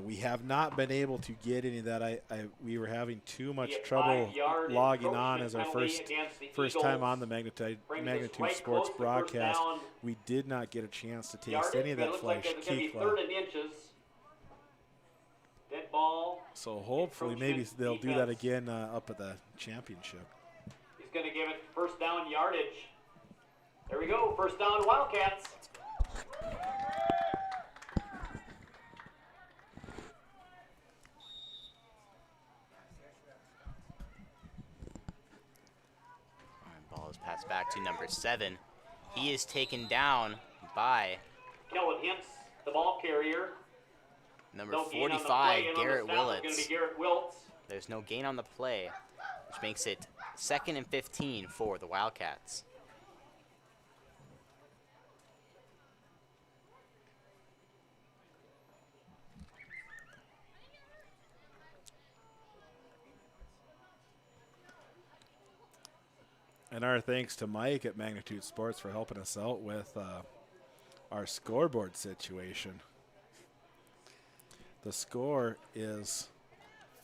Speaker 2: We have not been able to get any of that. We were having too much trouble
Speaker 4: 5-yard
Speaker 2: logging on as our
Speaker 4: encroachment penalty against the
Speaker 2: first time
Speaker 4: Eagles.
Speaker 2: on the Magnitude
Speaker 4: Brings us right
Speaker 2: Sports
Speaker 4: close to first
Speaker 2: broadcast.
Speaker 4: down.
Speaker 2: We did not get a chance to taste
Speaker 4: Yardage,
Speaker 2: any of
Speaker 4: but it
Speaker 2: that
Speaker 4: looks like
Speaker 2: Fleisch
Speaker 4: it's going to be
Speaker 2: Kikla.
Speaker 4: 3rd and inches. Dead ball.
Speaker 2: So hopefully maybe
Speaker 4: Encroachment
Speaker 2: they'll do that
Speaker 4: defense.
Speaker 2: again up at the championship.
Speaker 4: He's going to give it first down yardage. There we go. First down Wildcats.
Speaker 3: back to number 7. He is taken down by
Speaker 4: Kelvin Hintz, the ball carrier.
Speaker 3: number
Speaker 4: No gain on the
Speaker 3: 45,
Speaker 4: play, and on the
Speaker 3: Garrett
Speaker 4: snap is gonna
Speaker 3: Willits.
Speaker 4: be Garrett Wiltz.
Speaker 3: There's no gain on the play, which makes it 2nd and 15 for the Wildcats.
Speaker 2: And our thanks to Mike at Magnitude Sports for helping us out with our scoreboard situation. The score is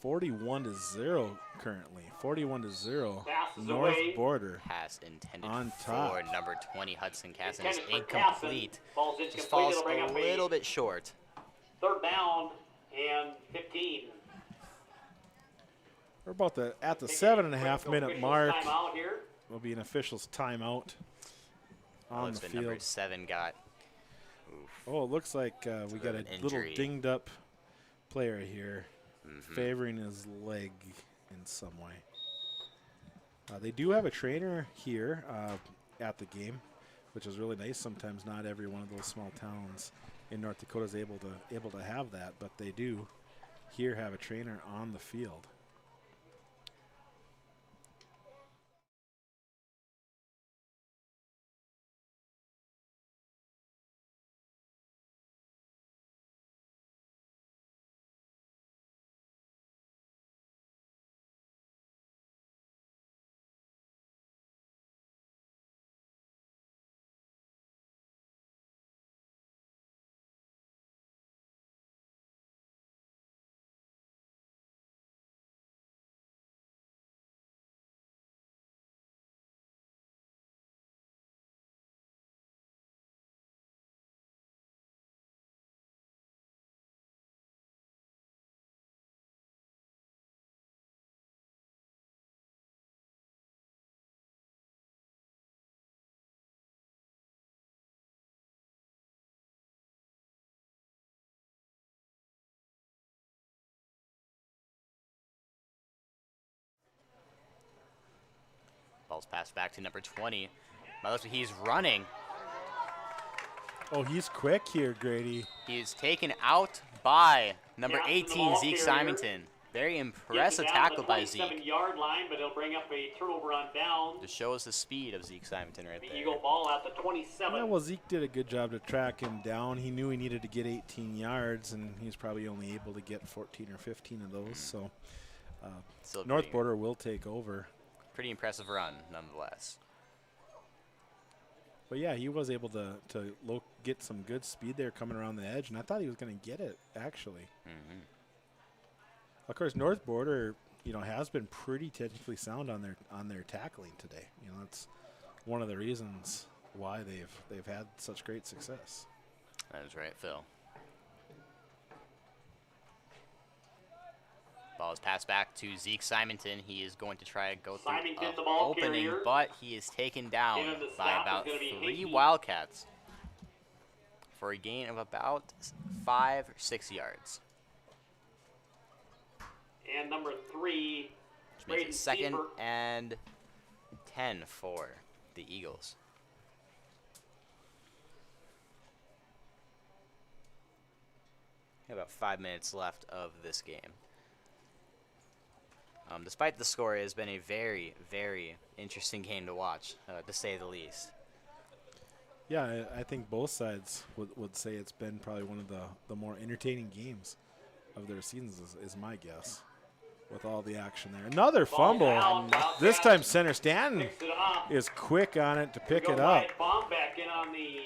Speaker 2: 41-0 currently. 41-0. North
Speaker 4: away.
Speaker 2: Border
Speaker 3: Pass intended
Speaker 2: on
Speaker 3: for
Speaker 2: top.
Speaker 3: number 20, Hudson Casson, is
Speaker 4: Intended for
Speaker 3: incomplete.
Speaker 4: Casson. Ball's
Speaker 3: Just
Speaker 4: incomplete.
Speaker 3: falls
Speaker 4: It'll bring
Speaker 3: a
Speaker 4: up
Speaker 3: little bit short.
Speaker 4: 3rd down and 15.
Speaker 2: We're about at the
Speaker 4: Taking
Speaker 2: 7.5 minute
Speaker 4: officials
Speaker 2: mark.
Speaker 4: timeout here.
Speaker 2: Will be an official's timeout on
Speaker 3: Looks
Speaker 2: the
Speaker 3: like number
Speaker 2: field.
Speaker 3: 7 got.
Speaker 2: Oh, it looks like we got a
Speaker 3: an
Speaker 2: little
Speaker 3: injury.
Speaker 2: dinged up player here,
Speaker 3: Mm-hmm.
Speaker 2: favoring his leg in some way. They do have a trainer here at the game, which is really nice. Sometimes not every one of those small towns in North Dakota is able to have that, but they do here have a trainer on the field.
Speaker 3: Ball's passed back to number 20. By the looks of it, he's running.
Speaker 2: Oh, he's quick here, Grady.
Speaker 3: He is taken out by number
Speaker 4: Jackson, the
Speaker 3: 18,
Speaker 4: ball
Speaker 3: Zeke
Speaker 4: carrier.
Speaker 3: Simonton. Very impressive
Speaker 4: Gets it down
Speaker 3: tackle
Speaker 4: to
Speaker 3: by
Speaker 4: the
Speaker 3: Zeke.
Speaker 4: 27-yard line, but it'll bring up a turnover on down.
Speaker 3: Just shows the speed of Zeke Simonton right
Speaker 4: The
Speaker 3: there.
Speaker 4: Eagle ball at the 27.
Speaker 2: Yeah, well, Zeke did a good job to track him down. He knew he needed to get 18 yards, and he's probably only able to get 14 or 15 of those. So
Speaker 3: Still
Speaker 2: North
Speaker 3: pretty-
Speaker 2: Border will take over.
Speaker 3: Pretty impressive run, nonetheless.
Speaker 2: But yeah, he was able to get some good speed there coming around the edge, and I thought he was going to get it actually.
Speaker 3: Mm-hmm.
Speaker 2: Of course, North Border, has been pretty technically sound on their tackling today. That's one of the reasons why they've had such great success.
Speaker 3: That is right, Phil. Ball is passed back to Zeke Simonton. He is going to try to go through
Speaker 4: Simonton,
Speaker 3: an
Speaker 4: the ball
Speaker 3: opening,
Speaker 4: carrier.
Speaker 3: but he is taken down
Speaker 4: And the
Speaker 3: by
Speaker 4: stop is
Speaker 3: about
Speaker 4: gonna be
Speaker 3: 3
Speaker 4: Hickey.
Speaker 3: Wildcats for a gain of about 5 or 6 yards.
Speaker 4: And number 3,
Speaker 3: Which makes
Speaker 4: Braden
Speaker 3: it 2nd
Speaker 4: Seifert.
Speaker 3: and 10 for the Eagles. We have about 5 minutes left of this game. Despite the score, it has been a very, very interesting game to watch, to say the least.
Speaker 2: Yeah, I think both sides would say it's been probably one of the more entertaining games of their seasons, is my guess, with all the action there. Another fumble.
Speaker 4: down,
Speaker 2: This time Center-Stanton
Speaker 4: Picks it up.
Speaker 2: is quick on it to pick
Speaker 4: Go
Speaker 2: it up.
Speaker 4: Wyatt Bombeck in on the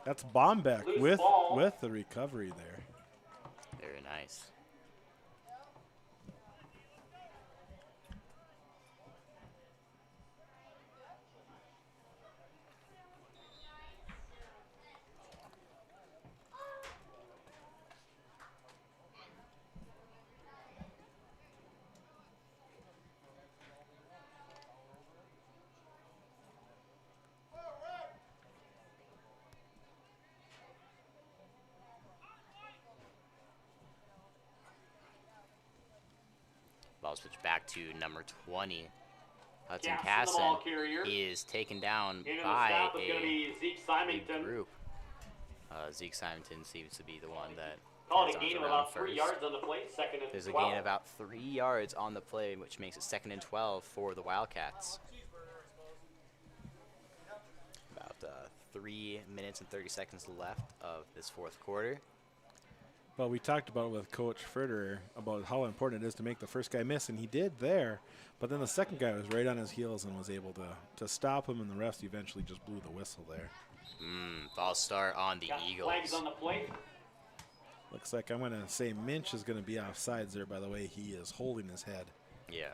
Speaker 2: That's Bombeck
Speaker 4: Loose
Speaker 2: with
Speaker 4: ball.
Speaker 2: the recovery there.
Speaker 3: Very nice. Ball switch back to number 20, Hudson
Speaker 4: Cass, the
Speaker 3: Casson,
Speaker 4: ball carrier.
Speaker 3: is taken down
Speaker 4: In the
Speaker 3: by
Speaker 4: stop is going to be Zeke Symington.
Speaker 3: group. Zeke Symington seems to be the one that
Speaker 4: Called
Speaker 3: has
Speaker 4: a
Speaker 3: on
Speaker 4: gain of
Speaker 3: around
Speaker 4: about 3
Speaker 3: first.
Speaker 4: yards on the play, second and
Speaker 3: There's a
Speaker 4: 12.
Speaker 3: gain of about 3 yards on the play, which makes it 2nd and 12 for the Wildcats. About 3 minutes and 30 seconds left of this 4th quarter.
Speaker 2: Well, we talked about with Coach Fritterer about how important it is to make the first guy miss, and he did there. But then the second guy was right on his heels and was able to stop him, and the refs eventually just blew the whistle there.
Speaker 3: False start on the
Speaker 4: Got
Speaker 3: Eagles.
Speaker 4: flags on the plate.
Speaker 2: Looks like I'm going to say Minch is going to be offsides there, by the way. He is holding his head.
Speaker 3: Yeah,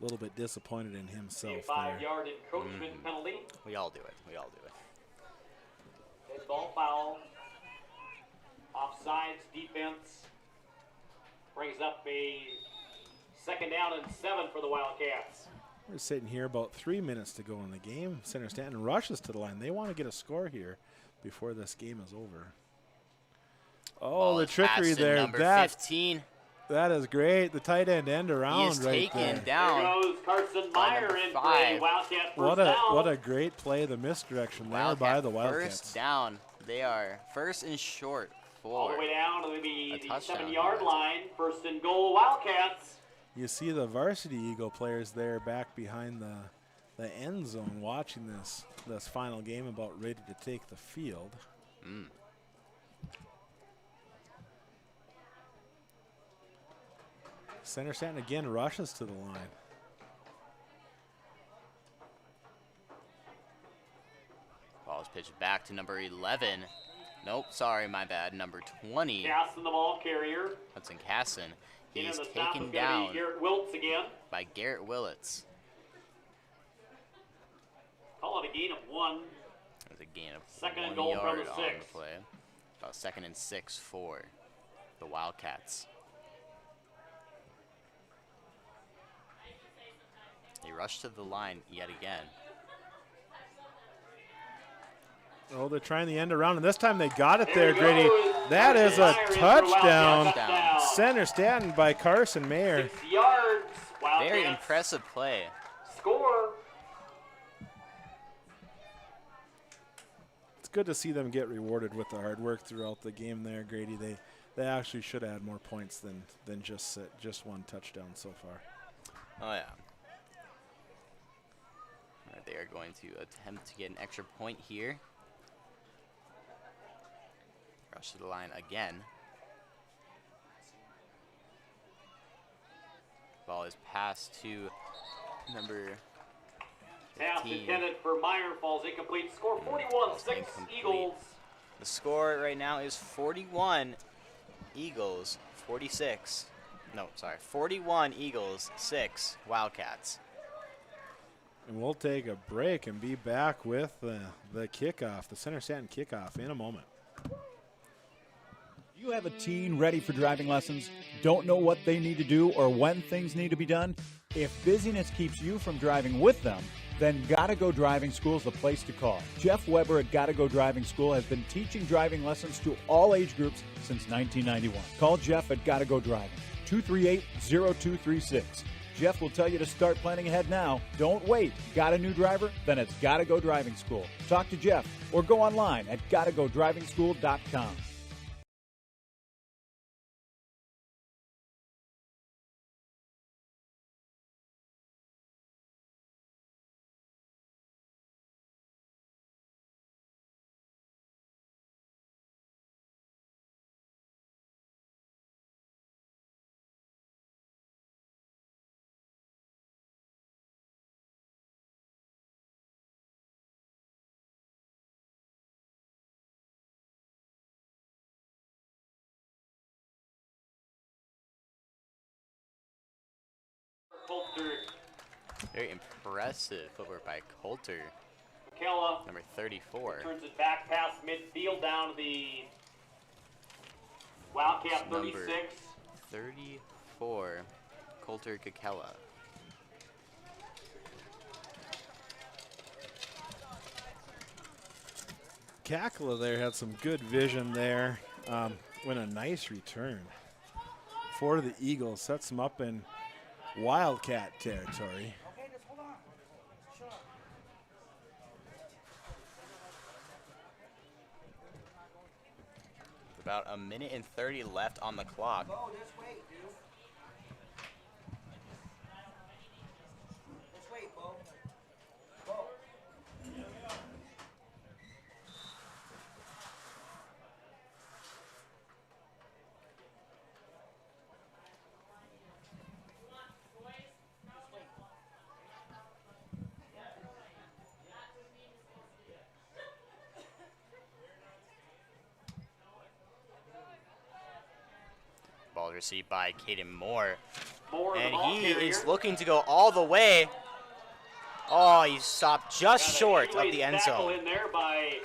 Speaker 2: A little bit disappointed in himself
Speaker 4: A 5-yard
Speaker 2: there.
Speaker 4: encroachment penalty.
Speaker 3: we all do it. We all do it.
Speaker 4: Dead ball foul. Offsides defense brings up a 2nd down and 7 for the Wildcats.
Speaker 2: We're sitting here about 3 minutes to go in the game. Center-Stanton rushes to the line. They want to get a score here before this game is over. Oh,
Speaker 3: Ball
Speaker 2: the
Speaker 3: is
Speaker 2: trickery
Speaker 3: passed to
Speaker 2: there.
Speaker 3: number
Speaker 2: That
Speaker 3: 15.
Speaker 2: That is great. The tight end around
Speaker 3: He is
Speaker 2: right
Speaker 3: taken
Speaker 2: there.
Speaker 3: down.
Speaker 4: There goes Carson Meyer
Speaker 3: number
Speaker 4: in for a
Speaker 3: 5.
Speaker 4: Wildcat first down.
Speaker 2: What a great play, the misdirection there by the Wildcats.
Speaker 3: First down. They are first and short
Speaker 4: All
Speaker 3: for
Speaker 4: the way down to
Speaker 3: a
Speaker 4: the
Speaker 3: touchdown.
Speaker 4: 7-yard line. 1st and goal, Wildcats.
Speaker 2: You see the varsity Eagle players there back behind the end zone watching this final game about ready to take the field. Center-Stanton again rushes to the line.
Speaker 3: Ball is pitched back to number 11. Nope, sorry, my bad. Number 20,
Speaker 4: Casson, the ball carrier.
Speaker 3: Hudson Casson.
Speaker 4: In
Speaker 3: He's
Speaker 4: the stop is
Speaker 3: taken
Speaker 4: going to
Speaker 3: down
Speaker 4: be Garrett Wiltz again.
Speaker 3: by Garrett Willits.
Speaker 4: Call it a gain of 1.
Speaker 3: There's a gain of
Speaker 4: 2nd and
Speaker 3: 1
Speaker 4: goal from
Speaker 3: yard
Speaker 4: the
Speaker 3: on
Speaker 4: 6.
Speaker 3: the play. About 2nd and 6 for the Wildcats. They rush to the line yet again.
Speaker 2: Oh, they're trying the end around, and this time they got it
Speaker 4: There
Speaker 2: there,
Speaker 4: he
Speaker 2: Grady.
Speaker 4: goes.
Speaker 2: That is a
Speaker 4: Meyer in for
Speaker 2: touchdown.
Speaker 4: Wildcat touchdown.
Speaker 2: Center-Stanton by Carson Mayer.
Speaker 4: 6 yards. Wildcats
Speaker 3: Very impressive play.
Speaker 4: score.
Speaker 2: It's good to see them get rewarded with the hard work throughout the game there, Grady. They actually should have had more points than just one touchdown so far.
Speaker 3: Oh, yeah. All right, they are going to attempt to get an extra point here. Rush to the line again. Ball is passed to number
Speaker 4: Pass
Speaker 3: 15.
Speaker 4: intended for Meyer falls incomplete. Score 41-6
Speaker 3: Incomplete.
Speaker 4: Eagles.
Speaker 3: The score right now is 41 Eagles, 46. No, sorry, 41 Eagles, 6 Wildcats.
Speaker 2: And we'll take a break and be back with the kickoff, the Center-Stanton kickoff in a moment.
Speaker 11: You have a teen ready for driving lessons, don't know what they need to do or when things need to be done? If busyness keeps you from driving with them, then Gotta Go Driving School is the place to call. Jeff Weber at Gotta Go Driving School has been teaching driving lessons to all age groups since 1991. Call Jeff at Gotta Go Driving, 238-0236. Jeff will tell you to start planning ahead now. Don't wait. Got a new driver? Then it's Gotta Go Driving School. Talk to Jeff or go online at gottagodrivingschool.com.
Speaker 4: Coulter.
Speaker 3: Very impressive footwork by Coulter,
Speaker 4: McKella
Speaker 3: number 34.
Speaker 4: turns it back past midfield down to the Wildcat
Speaker 3: Number
Speaker 4: 36.
Speaker 3: 34, Coulter Kakela.
Speaker 2: Kakela there had some good vision there. When a nice return for the Eagles sets them up in Wildcat territory.
Speaker 3: About a minute and 30 left on the clock.
Speaker 9: Bo, just wait, dude. Just wait, Bo. Bo.
Speaker 3: Ball received by Caden Moore.
Speaker 4: Moore, the
Speaker 3: And
Speaker 4: ball
Speaker 3: he
Speaker 4: carrier.
Speaker 3: is looking to go all the way. Oh, he stopped just
Speaker 4: Got a
Speaker 3: short of
Speaker 4: shoelace
Speaker 3: the end
Speaker 4: tackle
Speaker 3: zone.
Speaker 4: in there by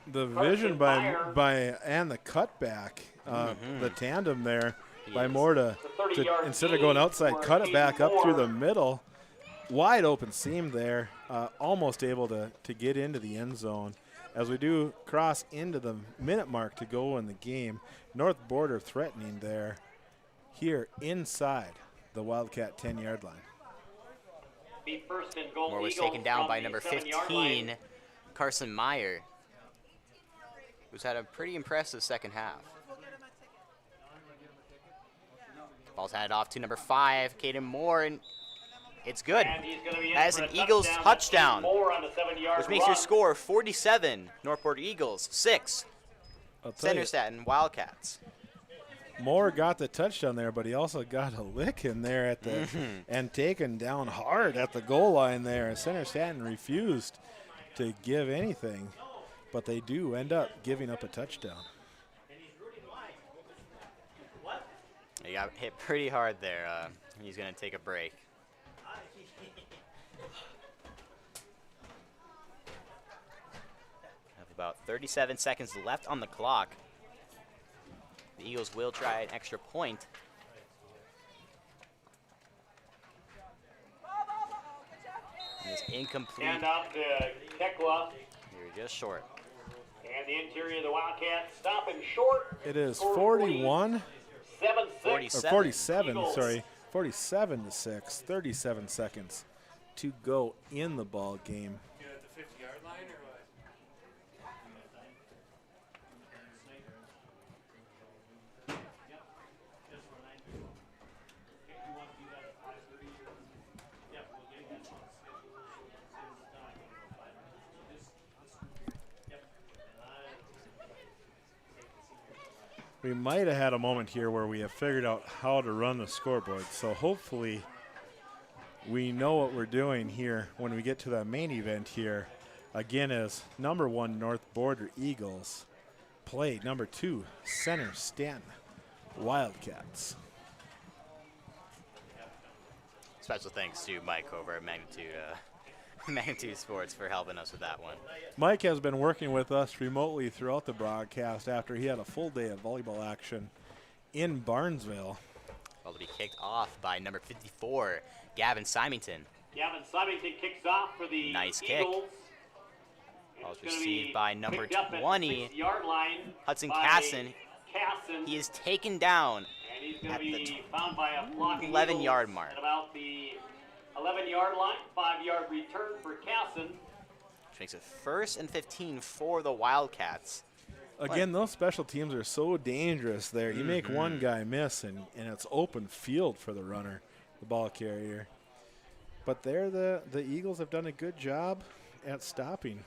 Speaker 2: The
Speaker 4: Carson
Speaker 2: vision
Speaker 4: Meyer.
Speaker 2: by and the cutback, the tandem there by
Speaker 3: Yes.
Speaker 2: Moore to
Speaker 4: 30-yard
Speaker 2: instead of going
Speaker 4: gain
Speaker 2: outside,
Speaker 4: for
Speaker 2: cut it back up
Speaker 4: Moore.
Speaker 2: through the middle. Wide open seam there, almost able to get into the end zone. As we do cross into the minute mark to go in the game, North Border threatening there here inside the Wildcat 10-yard line.
Speaker 4: Be first and goal.
Speaker 3: Moore was
Speaker 4: Eagles
Speaker 3: taken down
Speaker 4: from
Speaker 3: by
Speaker 4: the
Speaker 3: number
Speaker 4: 7-yard line.
Speaker 3: 15, Carson Meyer, who's had a pretty impressive second half. Ball's handed off to number 5, Caden Moore, and it's good.
Speaker 4: And he's gonna be in
Speaker 3: That is
Speaker 4: for
Speaker 3: an
Speaker 4: a
Speaker 3: Eagles touchdown,
Speaker 4: Moore on the 7-yard
Speaker 3: which makes your
Speaker 4: run.
Speaker 3: score 47, North Border Eagles, 6,
Speaker 2: I'll tell you,
Speaker 3: Center-Stanton Wildcats.
Speaker 2: Moore got the touchdown there, but he also got a lick in there at the and taken down hard at the goal line there. Center-Stanton refused to give anything, but they do end up giving up a touchdown.
Speaker 3: He got hit pretty hard there. He's going to take a break. Have about 37 seconds left on the clock. The Eagles will try an extra point. And it's incomplete.
Speaker 4: Hand off to Tekla.
Speaker 3: You're just short.
Speaker 4: And the interior of the Wildcats stopping short.
Speaker 2: It is
Speaker 4: Score
Speaker 2: 41
Speaker 4: 47-6.
Speaker 2: or 47,
Speaker 4: Eagles.
Speaker 2: sorry, 47-6, 37 seconds to go in the ball game. We might have had a moment here where we have figured out how to run the scoreboard. So hopefully we know what we're doing here when we get to the main event here. Again, as number 1 North Border Eagles play number 2 Center-Stanton Wildcats.
Speaker 3: Special thanks to Mike over at Magnitude Sports for helping us with that one.
Speaker 2: Mike has been working with us remotely throughout the broadcast after he had a full day of volleyball action in Barnesville.
Speaker 3: Ball to be kicked off by number 54, Gavin Symington.
Speaker 4: Gavin Symington kicks off for the
Speaker 3: Nice kick.
Speaker 4: Eagles.
Speaker 3: Ball is
Speaker 4: It's gonna
Speaker 3: received
Speaker 4: be
Speaker 3: by number
Speaker 4: picked up at
Speaker 3: 20,
Speaker 4: 6-yard line
Speaker 3: Hudson
Speaker 4: by
Speaker 3: Casson.
Speaker 4: Casson.
Speaker 3: He is taken down
Speaker 4: And he's going
Speaker 3: at
Speaker 4: to
Speaker 3: the
Speaker 4: be found by a blocking
Speaker 3: 11-yard
Speaker 4: Eagles
Speaker 3: mark.
Speaker 4: At about the 11-yard line, 5-yard return for Casson.
Speaker 3: which makes it 1st and 15 for the Wildcats.
Speaker 2: Again, those special teams are so dangerous there. You make one guy miss, and it's open field for the runner, the ball carrier. But there, the Eagles have done a good job at stopping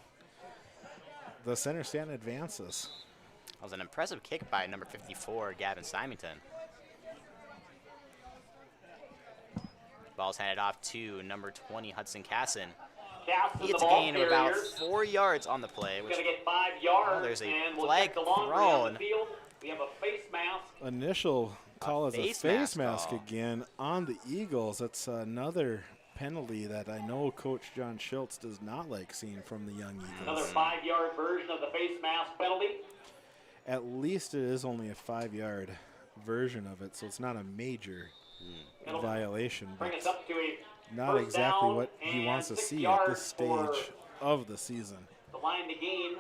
Speaker 2: the Center-Stanton advances.
Speaker 3: That was an impressive kick by number 54, Gavin Symington. Ball's handed off to number 20, Hudson Casson.
Speaker 4: Casson,
Speaker 3: He
Speaker 4: the
Speaker 3: gets a
Speaker 4: ball
Speaker 3: gain of about
Speaker 4: carrier.
Speaker 3: 4 yards on the play,
Speaker 4: He's
Speaker 3: which
Speaker 4: going to get 5 yards.
Speaker 3: there's a
Speaker 4: and we'll
Speaker 3: flag
Speaker 4: check the laundry on
Speaker 3: thrown.
Speaker 4: the field. We have a face mask.
Speaker 2: Initial call as a
Speaker 3: face
Speaker 2: face
Speaker 3: mask
Speaker 2: mask
Speaker 3: call.
Speaker 2: again on the Eagles. That's another penalty that I know Coach John Schultz does not like seeing from the young
Speaker 4: Another
Speaker 2: Eagles.
Speaker 4: 5-yard version of the face mask penalty.
Speaker 2: At least it is only a 5-yard version of it, so it's not a major
Speaker 4: It'll
Speaker 2: violation, but
Speaker 4: bring us up to a
Speaker 2: not
Speaker 4: first
Speaker 2: exactly
Speaker 4: down
Speaker 2: what he
Speaker 4: and
Speaker 2: wants to
Speaker 4: 6
Speaker 2: see at
Speaker 4: yards
Speaker 2: this
Speaker 4: for
Speaker 2: stage of the season.
Speaker 4: the line to gain.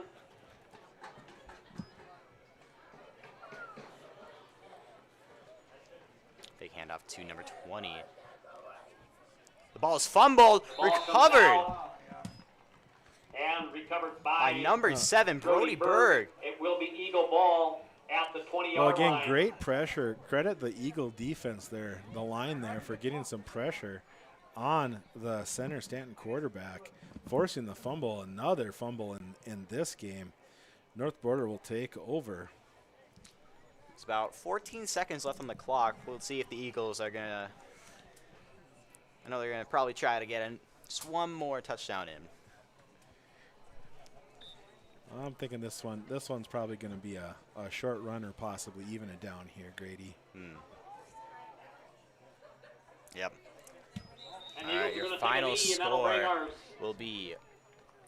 Speaker 3: big handoff to number 20. The ball is fumbled,
Speaker 4: Ball comes
Speaker 3: recovered
Speaker 4: out and recovered
Speaker 3: by
Speaker 4: by
Speaker 3: number 7, Brody Berg.
Speaker 4: It will be Eagle ball at the 20-yard
Speaker 2: Well, again,
Speaker 4: line.
Speaker 2: great pressure. Credit the Eagle defense there, the line there, for getting some pressure on the Center-Stanton quarterback, forcing the fumble. Another fumble in this game. North Border will take over.
Speaker 3: It's about 14 seconds left on the clock. We'll see if the Eagles are going to, I know they're going to probably try to get just one more touchdown in.
Speaker 2: I'm thinking this one's probably going to be a short run or possibly even a down here, Grady.
Speaker 3: Yep.
Speaker 4: And
Speaker 3: All right,
Speaker 4: Eagles are
Speaker 3: your
Speaker 4: gonna take a
Speaker 3: final
Speaker 4: knee, and that'll bring
Speaker 3: score
Speaker 4: our
Speaker 3: will be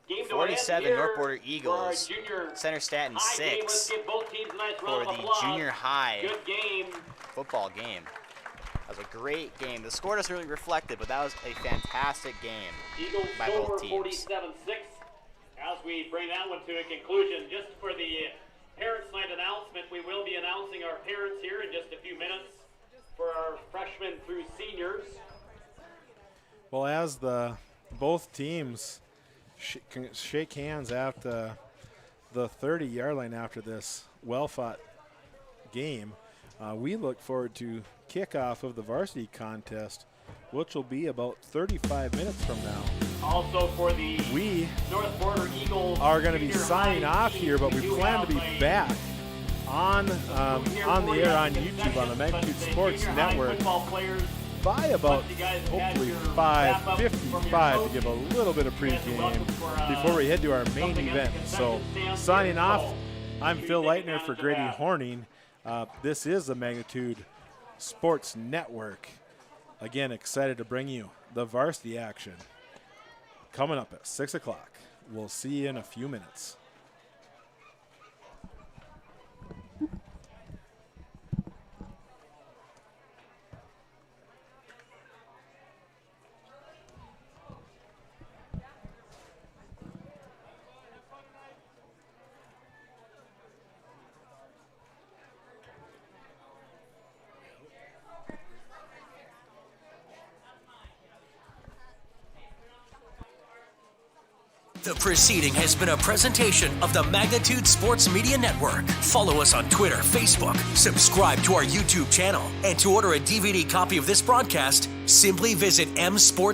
Speaker 4: game to an end
Speaker 3: 47
Speaker 4: here
Speaker 3: North Border
Speaker 4: for our
Speaker 3: Eagles,
Speaker 4: junior
Speaker 3: Center-Stanton
Speaker 4: high game. Let's
Speaker 3: 6
Speaker 4: give both teams a nice
Speaker 3: for
Speaker 4: round of
Speaker 3: the
Speaker 4: applause.
Speaker 3: junior high
Speaker 4: Good game.
Speaker 3: football game. That was a great game. The score doesn't really reflect it, but that was a fantastic game
Speaker 4: Eagles
Speaker 3: by
Speaker 4: over
Speaker 3: both teams.
Speaker 4: 47-6. As we bring that one to a conclusion, just for the Parents' Night announcement, we will be announcing our parents here in just a few minutes for our freshmen through seniors.
Speaker 2: Well, as both teams shake hands at the 30-yard line after this well-fought game, we look forward to kickoff of the varsity contest, which will be about 35 minutes from now.
Speaker 4: Also for the North Border Eagles
Speaker 2: are going to be signing off here, but we plan to be back on the air on YouTube on the Magnitude Sports Network by about hopefully 5:55 to give a little bit of pregame before we head to our main event. So signing off, I'm Phil Leitner for Grady Horning. This is the Magnitude Sports Network. Again, excited to bring you the varsity action coming up at 6 o'clock. We'll see you in a few minutes.
Speaker 1: The proceeding has been a presentation of the Magnitude Sports Media Network. Follow us on Twitter, Facebook, subscribe to our YouTube channel, and to order a DVD copy of this broadcast, simply visit msports.com.